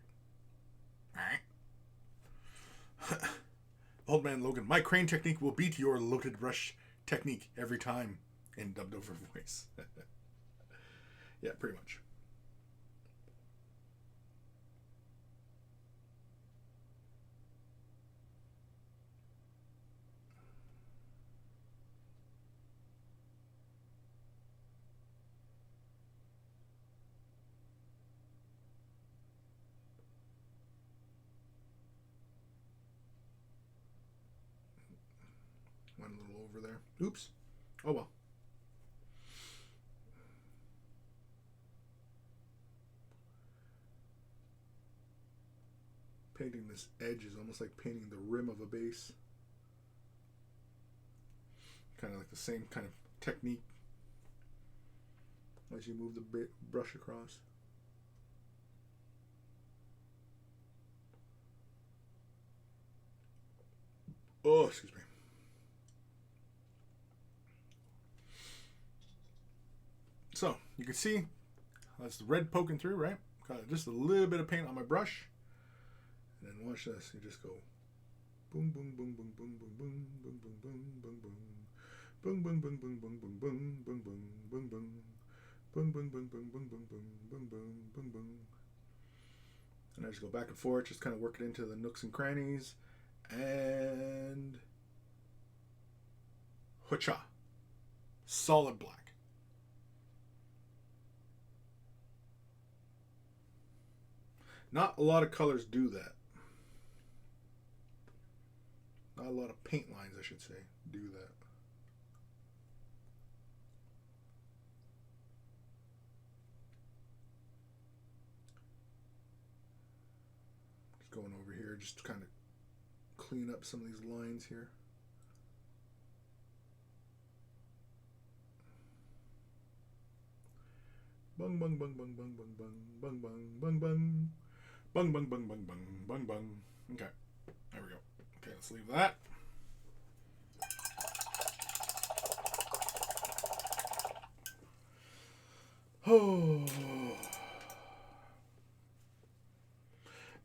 Right? Old Man Logan, my crane technique will beat your loaded brush technique every time in dubbed over voice. Yeah, pretty much. Went a little over there. Oops. Oh well. Painting this edge is almost like painting the rim of a base. Kind of like the same kind of technique as you move the brush across. Oh, excuse me. So, you can see that's the red poking through, right? Got just a little bit of paint on my brush. And then watch this. You just go boom, boom, boom, boom, boom, boom, boom, boom, boom, boom, boom, boom. Boom, boom, boom, boom, boom, boom, boom, boom, boom, boom, boom. Boom, boom, boom, boom, boom, boom, boom, boom, boom, boom, boom. And I just go back and forth, just kind of work it into the nooks and crannies. And hoocha. Solid black. Not a lot of colors do that. Not a lot of paint lines, I should say, do that. Just going over here, just to kind of clean up some of these lines here. Bung bung bung bung bung bung bung bung bung bung bung bung bung bung bung bung bung bung. Okay. There we go. Okay, let's leave that. Oh.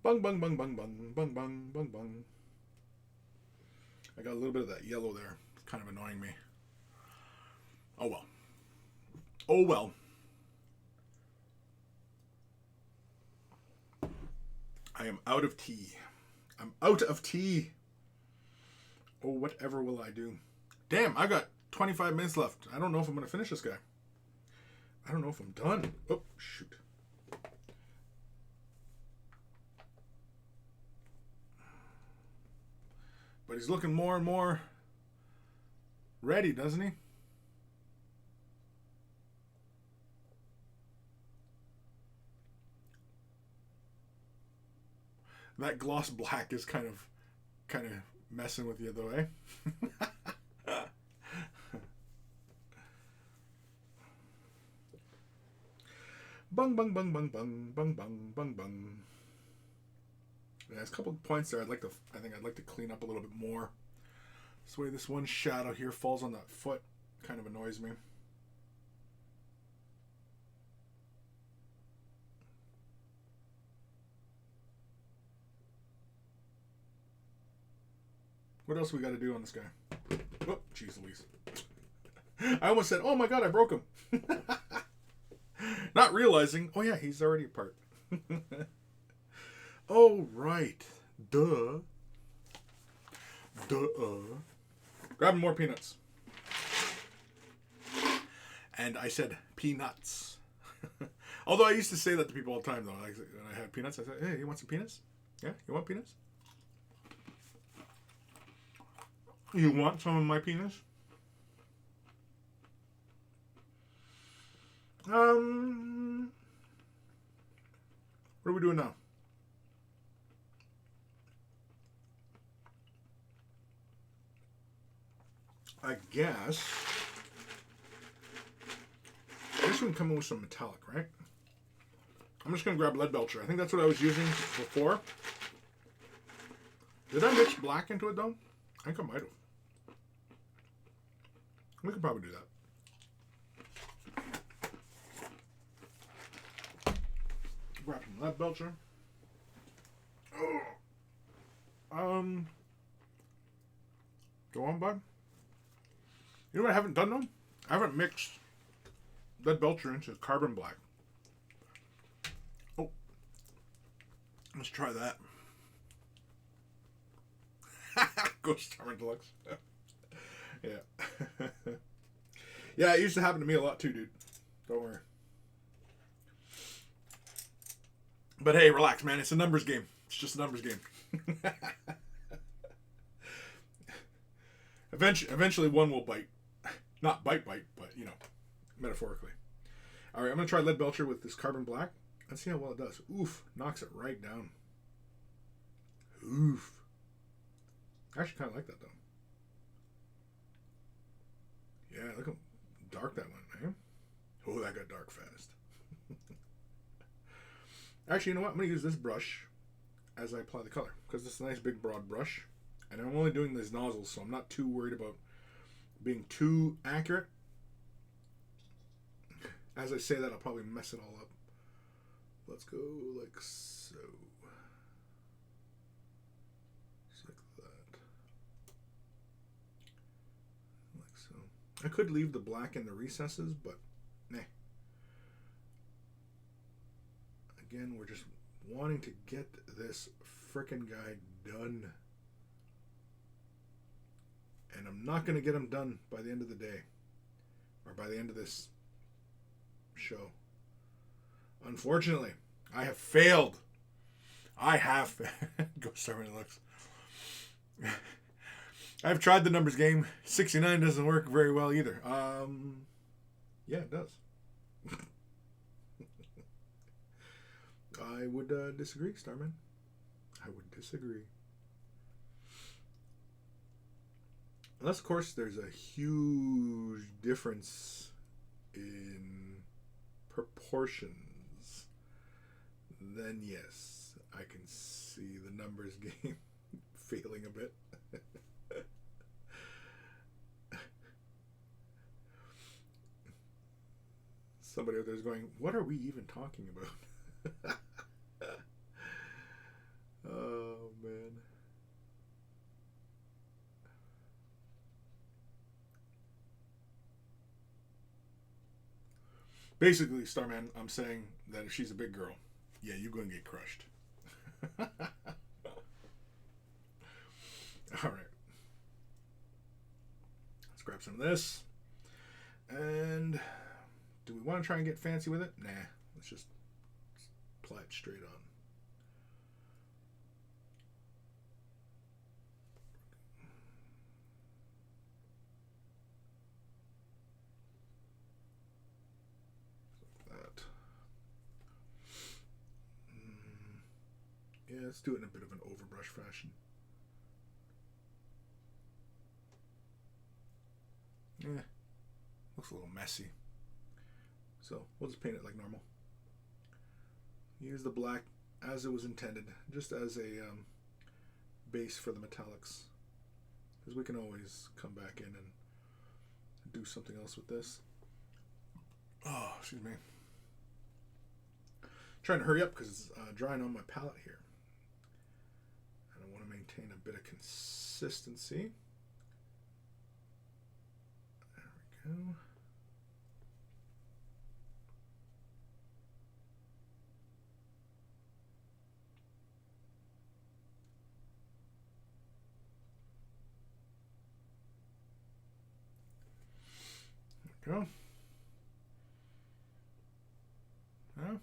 Bung, bung, bung, bung, bung, bung, bung, bung, bung. I got a little bit of that yellow there. It's kind of annoying me. Oh well. Oh well. I am out of tea. I'm out of tea. Oh, whatever will I do? Damn, I got 25 minutes left. I don't know if I'm going to finish this guy. I don't know if I'm done. Oh, shoot. But he's looking more and more ready, doesn't he? That gloss black is kind of messing with you though, eh? Bung, bung, bung, bung, bung, bung, bung, bung, bung. Yeah, there's a couple of points there I think I'd like to clean up a little bit more. This way this one shadow here falls on that foot kind of annoys me. What else we got to do on this guy? Oh, jeez Louise. I almost said, oh my god, I broke him. Not realizing, oh yeah, he's already apart. Oh, right. Duh. Grabbing more peanuts. And I said peanuts. Although I used to say that to people all the time, though. Like, when I had peanuts, I said, hey, you want some peanuts? Yeah, you want peanuts? You want some of my penis? What are we doing now? I guess this one coming with some metallic, right? I'm just gonna grab lead belcher. I think that's what I was using before. Did I mix black into it though? I think I might have. We could probably do that. Grab some lead belcher. Oh. Go on, bud. You know what I haven't done though? I haven't mixed lead belcher into carbon black. Oh. Let's try that. Ghost Armor Deluxe. Yeah. Yeah, it used to happen to me a lot too, dude. Don't worry. But hey, relax, man. It's a numbers game. It's just a numbers game. Eventually one will bite. Not bite, but, you know, metaphorically. All right, I'm going to try lead belcher with this carbon black. Let's see how well it does. Oof. Knocks it right down. Oof. I actually kind of like that, though. Yeah, look how dark that went, man. Oh, that got dark fast. Actually, you know what? I'm going to use this brush as I apply the color. Because it's a nice big broad brush. And I'm only doing these nozzles, so I'm not too worried about being too accurate. As I say that, I'll probably mess it all up. Let's go like so. Just like that. Like so. I could leave the black in the recesses, but nah. Again, we're just wanting to get this frickin' guy done. And I'm not going to get him done by the end of the day. Or by the end of this show. Unfortunately, I have failed. I have. Ghost Armor Deluxe. I've tried the numbers game. 69 doesn't work very well either. Yeah, it does. I would disagree, Starman. I would disagree. Unless, of course, there's a huge difference in proportions, then yes, I can see the numbers game. Failing a bit. Somebody out there is going, what are we even talking about? Oh, man. Basically, Starman, I'm saying that if she's a big girl, yeah, you're going to get crushed. All right. Let's grab some of this. And do we want to try and get fancy with it? Nah, let's just apply it straight on. Yeah, let's do it in a bit of an overbrush fashion. Yeah, looks a little messy. So we'll just paint it like normal. Use the black as it was intended, just as a base for the metallics. Because we can always come back in and do something else with this. Oh, excuse me. Trying to hurry up because it's drying on my palette here. And I want to maintain a bit of consistency. There we go. There we go. Yeah.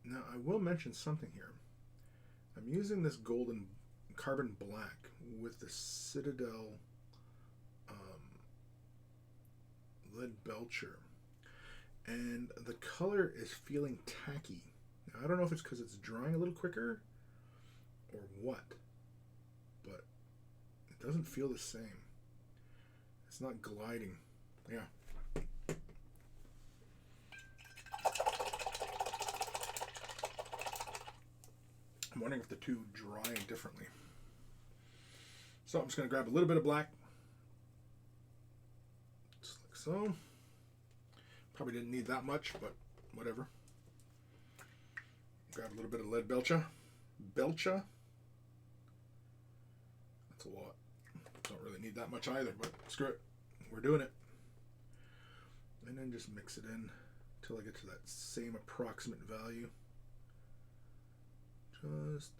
Now I will mention something here. I'm using this golden carbon black with the Citadel lead belcher, and the color is feeling tacky. Now, I don't know if it's because it's drying a little quicker or what, but it doesn't feel the same. It's not gliding. Yeah. I'm wondering if the two dry differently. So I'm just going to grab a little bit of black. Just like so. Probably didn't need that much, but whatever. Grab a little bit of lead belcher. Belcher. That's a lot. Don't really need that much either, but screw it. We're doing it. And then just mix it in until I get to that same approximate value. Just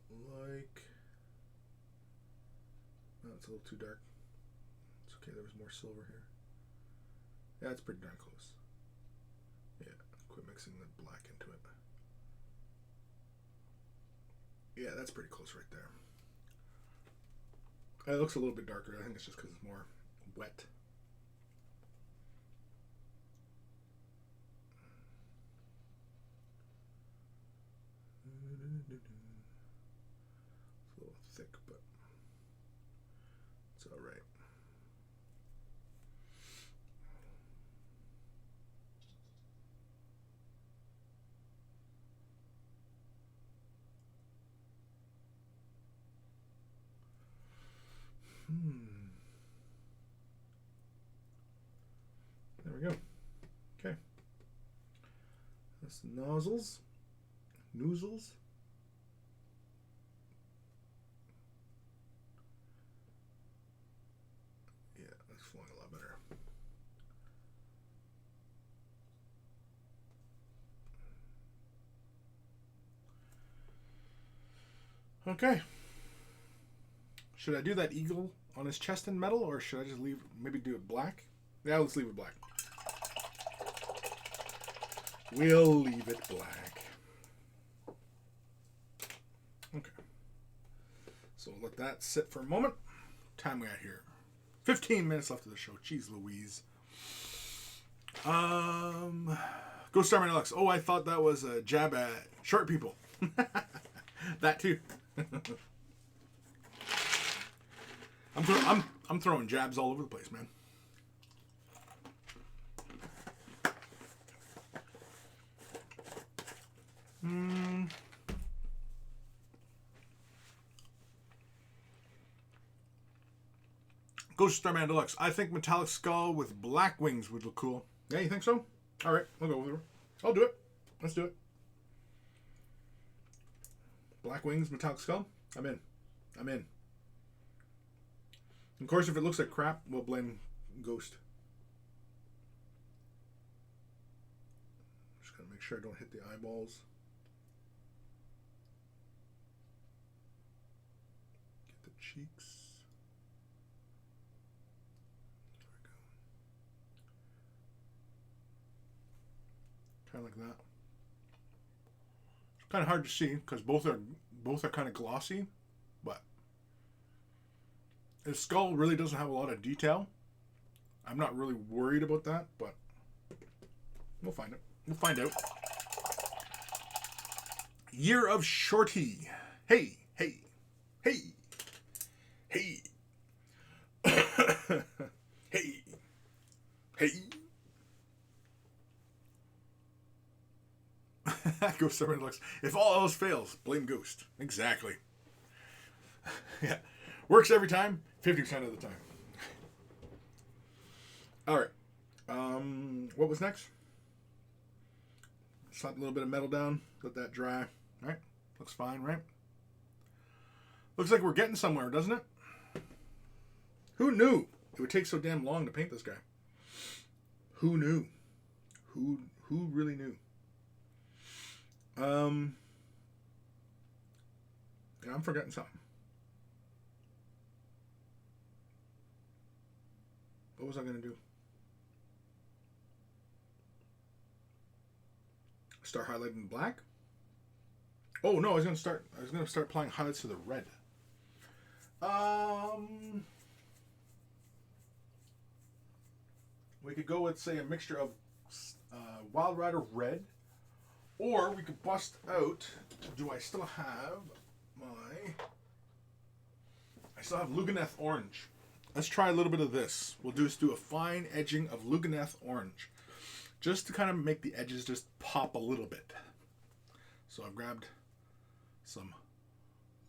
like... Oh, it's a little too dark. It's okay, there was more silver here. Yeah, it's pretty darn close. Yeah, quit mixing the black into it. Yeah, that's pretty close right there. It looks a little bit darker. I think it's just because it's more wet. It's a little thick, but it's all right. There we go. Okay. That's the nozzles. Noozles. Yeah, that's flowing a lot better. Okay. Should I do that eagle on his chest in metal, or should I just leave, maybe do it black? Yeah, let's leave it black. We'll leave it black. Okay. So we'll let that sit for a moment. Time we got here. 15 minutes left of the show. Jeez Louise. Go Starman Alex. Oh, I thought that was a jab at short people. That too. I'm throwing jabs all over the place, man. Ghost Starman Deluxe. I think metallic skull with black wings would look cool. Yeah, you think so? All right, we'll go with it. I'll do it. Let's do it. Black wings, metallic skull. I'm in. I'm in. Of course, if it looks like crap, we'll blame Ghost. Just gotta make sure I don't hit the eyeballs. Get the cheeks. Kind of like that. It's kind of hard to see because both are kind of glossy, but his skull really doesn't have a lot of detail. I'm not really worried about that, but we'll find it. We'll find out. Year of Shorty. Hey, hey, hey, hey, hey, hey. Ghost Servant looks. If all else fails, blame Ghost. Exactly. Yeah. Works every time, 50% of the time. Alright. What was next? Slap a little bit of metal down. Let that dry. Right? Looks fine, right? Looks like we're getting somewhere, doesn't it? Who knew it would take so damn long to paint this guy? Who knew? Who really knew? Yeah, I'm forgetting something. What was I going to do? Start highlighting black? Oh no, I was going to start applying highlights to the red. We could go with, say, a mixture of Wild Rider red. Or we could bust out, do I still have I still have Luganeth orange. Let's try a little bit of this. We'll just do a fine edging of Luganeth orange. Just to kind of make the edges just pop a little bit. So I've grabbed some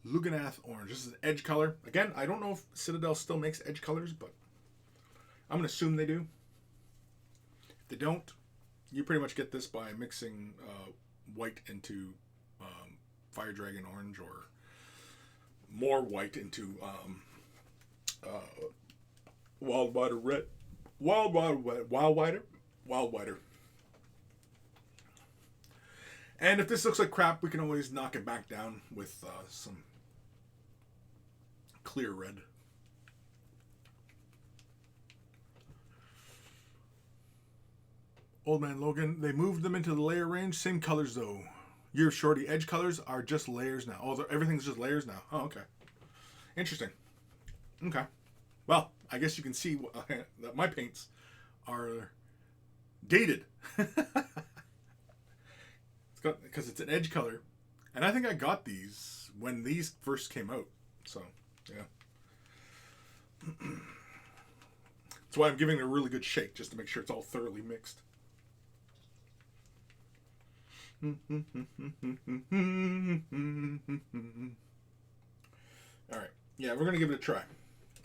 Luganeth orange. This is an edge color. Again, I don't know if Citadel still makes edge colors, but I'm going to assume they do. If they don't, you pretty much get this by mixing white into Fire Dragon orange, or more white into Wild Rider red, Wild Rider. And if this looks like crap, we can always knock it back down with some clear red. Old Man Logan, they moved them into the layer range. Same colors, though. Your Shorty edge colors are just layers now. Oh, everything's just layers now. Oh, okay. Interesting. Okay. Well, I guess you can see that my paints are dated. Because it's an edge color. And I think I got these when these first came out. So, yeah. That's why I'm giving it a really good shake, just to make sure it's all thoroughly mixed. All right, yeah, we're gonna give it a try.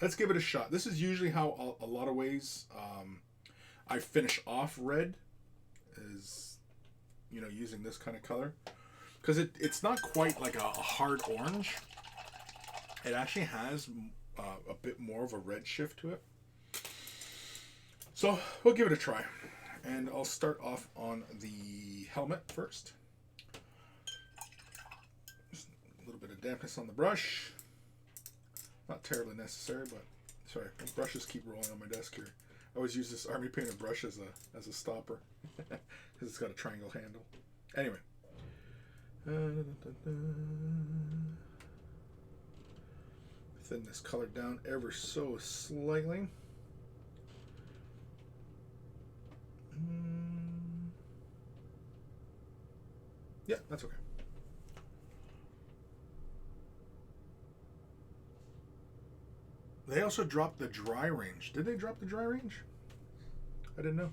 Let's give it a shot. This is usually how a lot of ways I finish off red, is using this kind of color, because it's not quite like a hard orange. It actually has a bit more of a red shift to it. So we'll give it a try. And I'll start off on the helmet first. Just a little bit of dampness on the brush. Not terribly necessary, but sorry, my brushes keep rolling on my desk here. I always use this Army Painter brush as a stopper because it's got a triangle handle. Anyway. Thin this color down ever so slightly. Yeah, that's okay. They also dropped the dry range. Did they drop the dry range? I didn't know.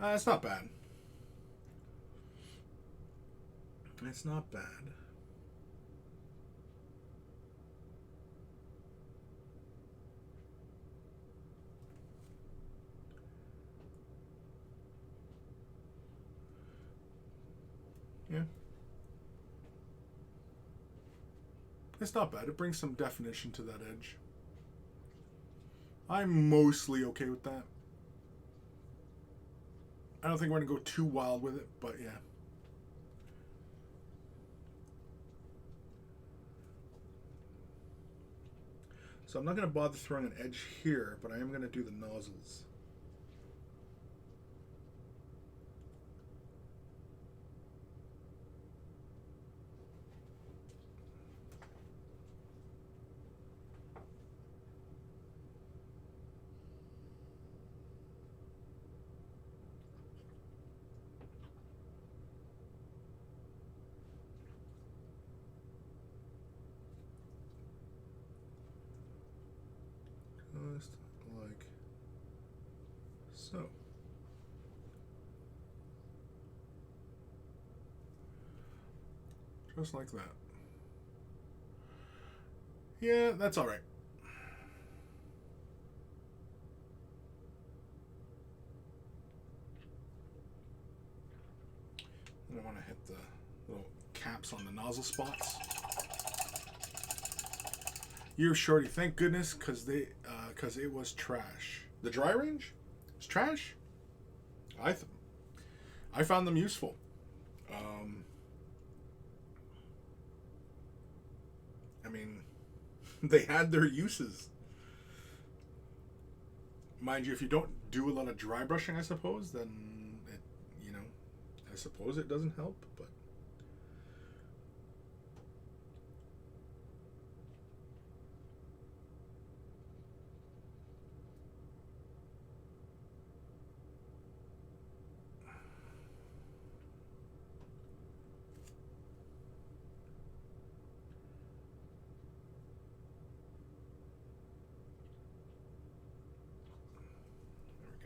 It's not bad. It's not bad. Yeah. It's not bad. It brings some definition to that edge. I'm mostly okay with that. I don't think we're going to go too wild with it, but yeah. So I'm not going to bother throwing an edge here, but I am going to do the nozzles. Just like so. Just like that. Yeah, that's all right. And I want to hit the little caps on the nozzle spots. You're shorty, thank goodness, because it was trash. The dry range was trash. I found them useful. I mean, they had their uses. Mind you, if you don't do a lot of dry brushing, I suppose, then it, I suppose it doesn't help, but.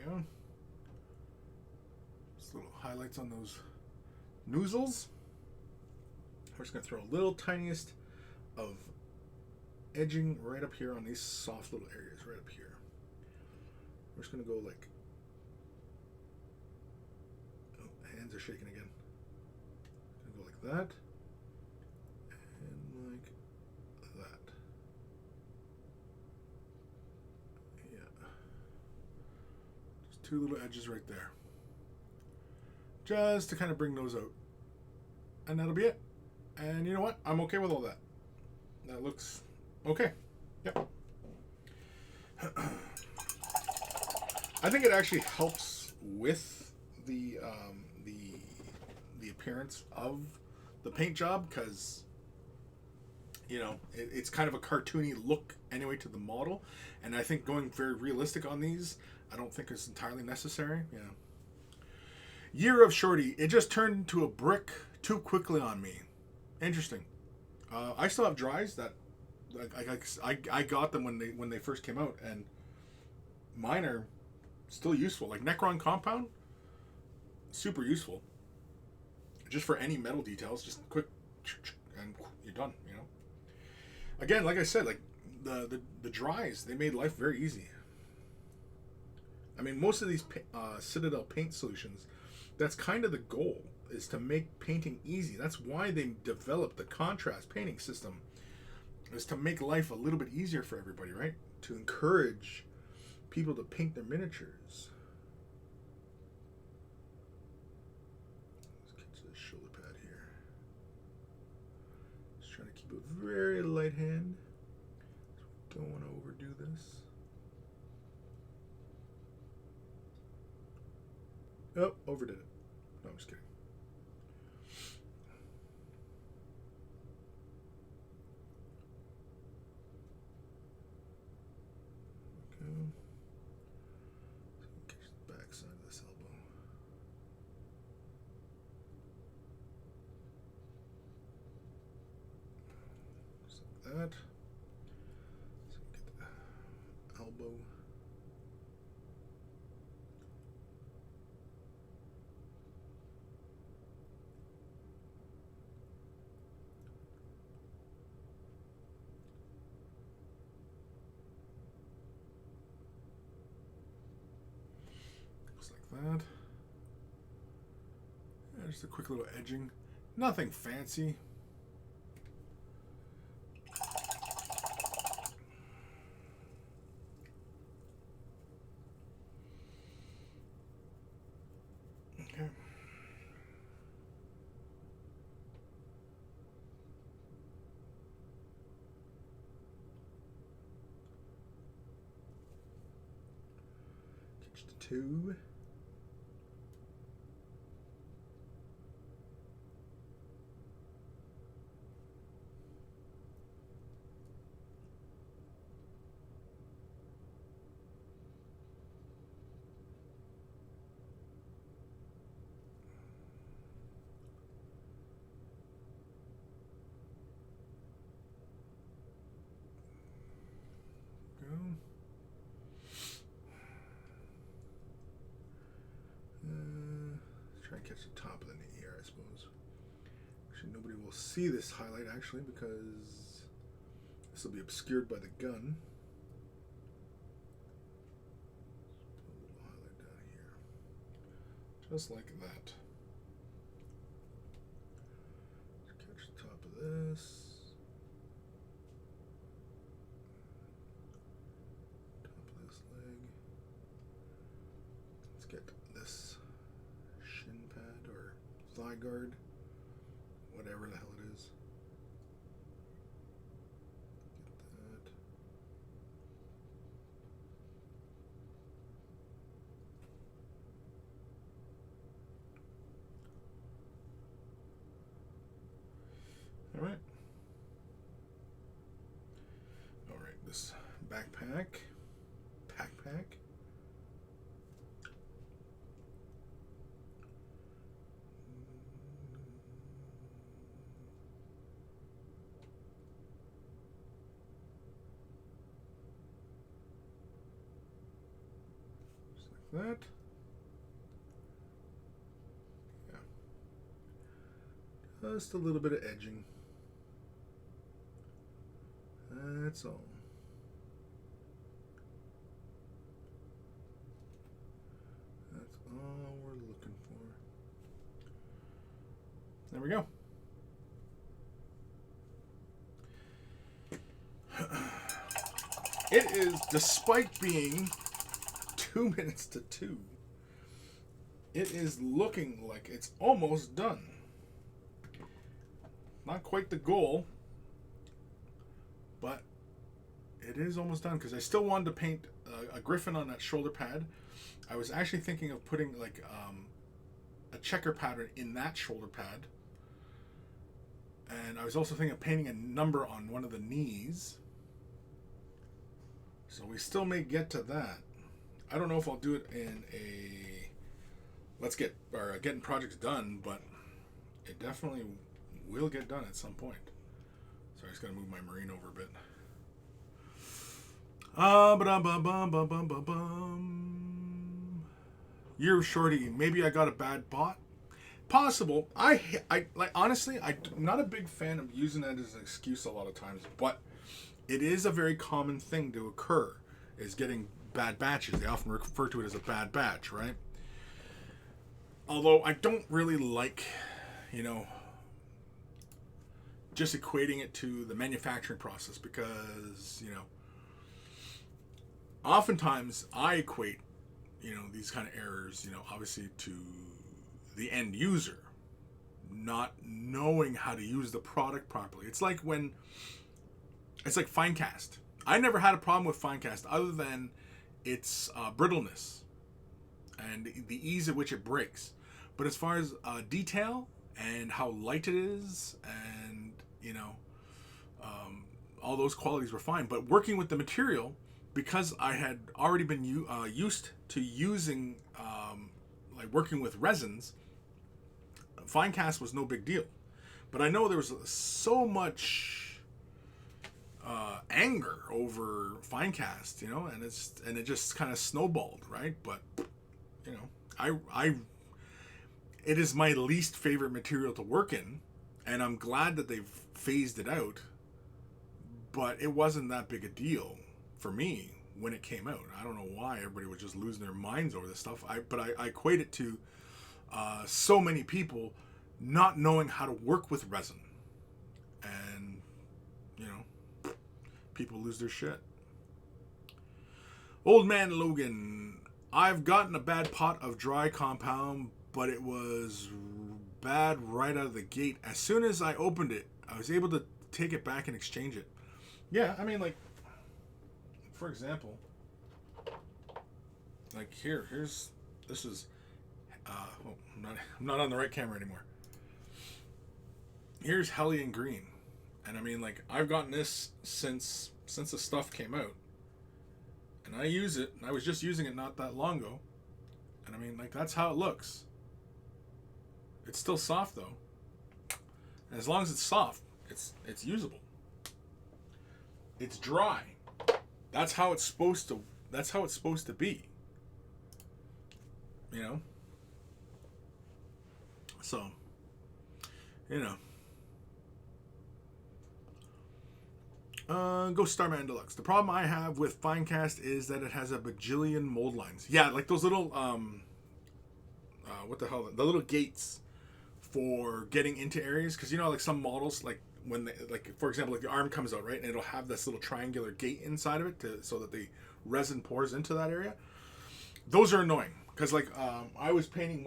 Go. Just little highlights on those noozles. We're just going to throw a little tiniest of edging right up here on these soft little areas right up here. We're just going to go like, oh, hands are shaking again. Go like that and like that. Yeah. Just two little edges right there. Just to kind of bring those out. And that'll be it. And you know what? I'm okay with all that. That looks okay. Yep. I think it actually helps with the appearance of the paint job because it's kind of a cartoony look anyway to the model, and I think going very realistic on these, I don't think it's entirely necessary. Yeah. Year of Shorty. It just turned into a brick too quickly on me. Interesting. I still have dries that I got them when they first came out, and mine are still useful. Like Necron Compound, super useful. Just for any metal details, just quick, and you're done. Again, like I said, like the dries, they made life very easy. I mean, most of these Citadel paint solutions, that's kind of the goal, is to make painting easy. That's why they developed the contrast painting system, is to make life a little bit easier for everybody, right? To encourage people to paint their miniatures. Let's get to the shoulder pad here. Just trying to keep a very light hand. Don't want to overdo this. Oh, overdid it. No, I'm just kidding. that. So get the elbow. Looks like that. Yeah, just a quick little edging. Nothing fancy. Okay. Catch the tube. Try and catch the top of the knee here, I suppose. Actually, nobody will see this highlight, actually, because this will be obscured by the gun. Put a little highlight down here. Just like that. Catch the top of this. Top of this leg. Let's get this shin pad or thigh guard, whatever the hell it is. Get that. All right. All right, this backpack. That. Yeah. Just a little bit of edging. That's all. That's all we're looking for. There we go. It is, despite being 2 minutes to 2, it is looking like it's almost done. Not quite the goal, but it is almost done, because I still wanted to paint a griffin on that shoulder pad. I was actually thinking of putting like a checker pattern in that shoulder pad, and I was also thinking of painting a number on one of the knees. So we still may get to that. I don't know if I'll do it in a getting projects done, but it definitely will get done at some point. So I just gotta move my marine over a bit. You're shorty. Maybe I got a bad bot. Possible. I like, honestly, I'm not a big fan of using that as an excuse a lot of times, but it is a very common thing to occur, is getting bad batches. They often refer to it as a bad batch, right? Although I don't really like, just equating it to the manufacturing process, because, oftentimes I equate, these kind of errors, obviously to the end user not knowing how to use the product properly. It's like fine cast. I never had a problem with fine cast other than its brittleness and the ease at which it breaks. But as far as detail and how light it is, and all those qualities were fine. But working with the material, because I had already been used to using like working with resins, fine cast was no big deal. But I know there was so much anger over Finecast, you know, and it just kind of snowballed, right? But you know, it is my least favorite material to work in, and I'm glad that they've phased it out. But it wasn't that big a deal for me when it came out. I don't know why everybody was just losing their minds over this stuff. I equate it to so many people not knowing how to work with resin, and you know, people lose their shit. Old Man Logan, I've gotten a bad pot of dry compound, but it was bad right out of the gate. As soon as I opened it, I was able to take it back and exchange it. Yeah, I mean, like, for example, like this is, I'm not on the right camera anymore. Here's Hellion Green, and I mean, like, I've gotten this since the stuff came out, and I use it, and I was just using it not that long ago, and I mean, like, that's how it looks. It's still soft though, and as long as it's soft, it's usable. It's dry. That's how it's supposed to be. You know? So, you know. Go Starman Deluxe. The problem I have with Finecast is that it has a bajillion mold lines. Yeah, like those little what the hell? The little gates for getting into areas, because you know, like some models, like when they, like, for example, like the arm comes out, right, and it'll have this little triangular gate inside of it so that the resin pours into that area. Those are annoying because, like, I was cleaning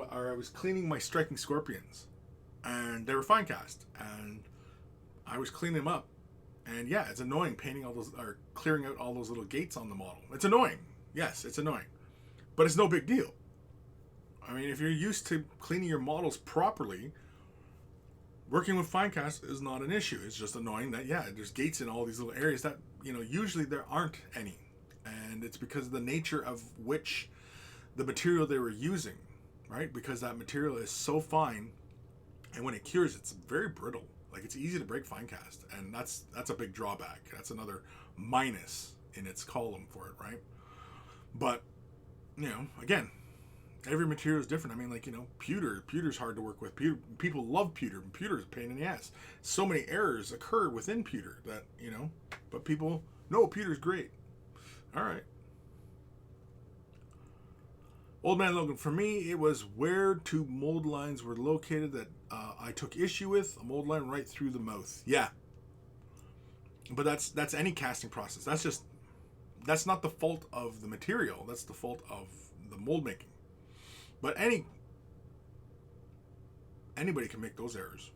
my striking scorpions, and they were Finecast, and I was cleaning them up, and yeah, it's annoying painting all those or clearing out all those little gates on the model. It's annoying. Yes, it's annoying, but it's no big deal. I mean, if you're used to cleaning your models properly, working with Finecast is not an issue. It's just annoying that, yeah, there's gates in all these little areas that, you know, usually there aren't any. And it's because of the nature of which the material they were using, right? Because that material is so fine, and when it cures, it's very brittle. Like, it's easy to break Finecast, and that's a big drawback. That's another minus in its column for it, right? But, you know, again, every material is different. I mean, like, you know, pewter's hard to work with. People love pewter. Pewter's a pain in the ass. So many errors occur within pewter that, you know, but people, no, pewter's great. All right. Old Man Logan, for me, it was where two mold lines were located that I took issue with. A mold line right through the mouth. Yeah. But that's any casting process. That's not the fault of the material. That's the fault of the mold making. But anybody can make those errors,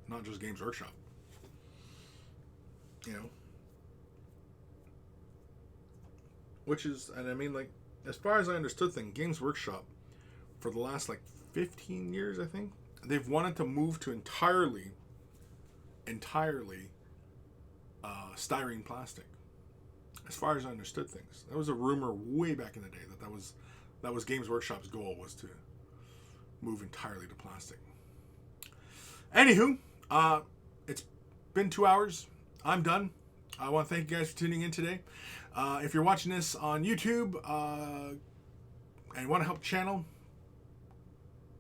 not just Games Workshop. You know, which is, and I mean, like, as far as I understood things, Games Workshop, for the last like 15 years, I think, they've wanted to move to entirely styrene plastic. As far as I understood things, that was a rumor way back in the day that was Games Workshop's goal, was to move entirely to plastic. Anywho, it's been 2 hours. I'm done. I want to thank you guys for tuning in today. If you're watching this on YouTube and you want to help the channel,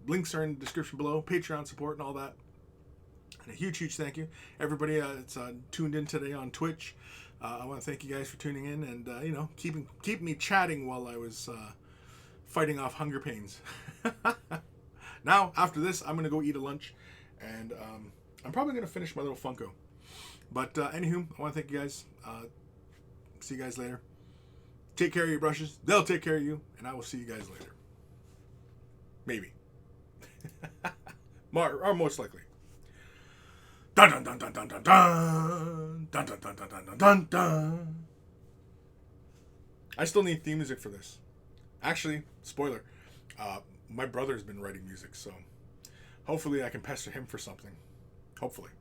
links are in the description below. Patreon support and all that. And a huge thank you. Everybody that's tuned in today on Twitch. I want to thank you guys for tuning in and, you know, keep me chatting while I was fighting off hunger pains. Now, after this, I'm going to go eat a lunch, and I'm probably going to finish my little Funko. But anywho, I want to thank you guys. See you guys later. Take care of your brushes. They'll take care of you, and I will see you guys later. Maybe. Or most likely. Dun dun dun dun dun dun dun dun dun dun dun dun dun dun. I still need theme music for this. Actually, spoiler, my brother's been writing music, so hopefully I can pester him for something. Hopefully.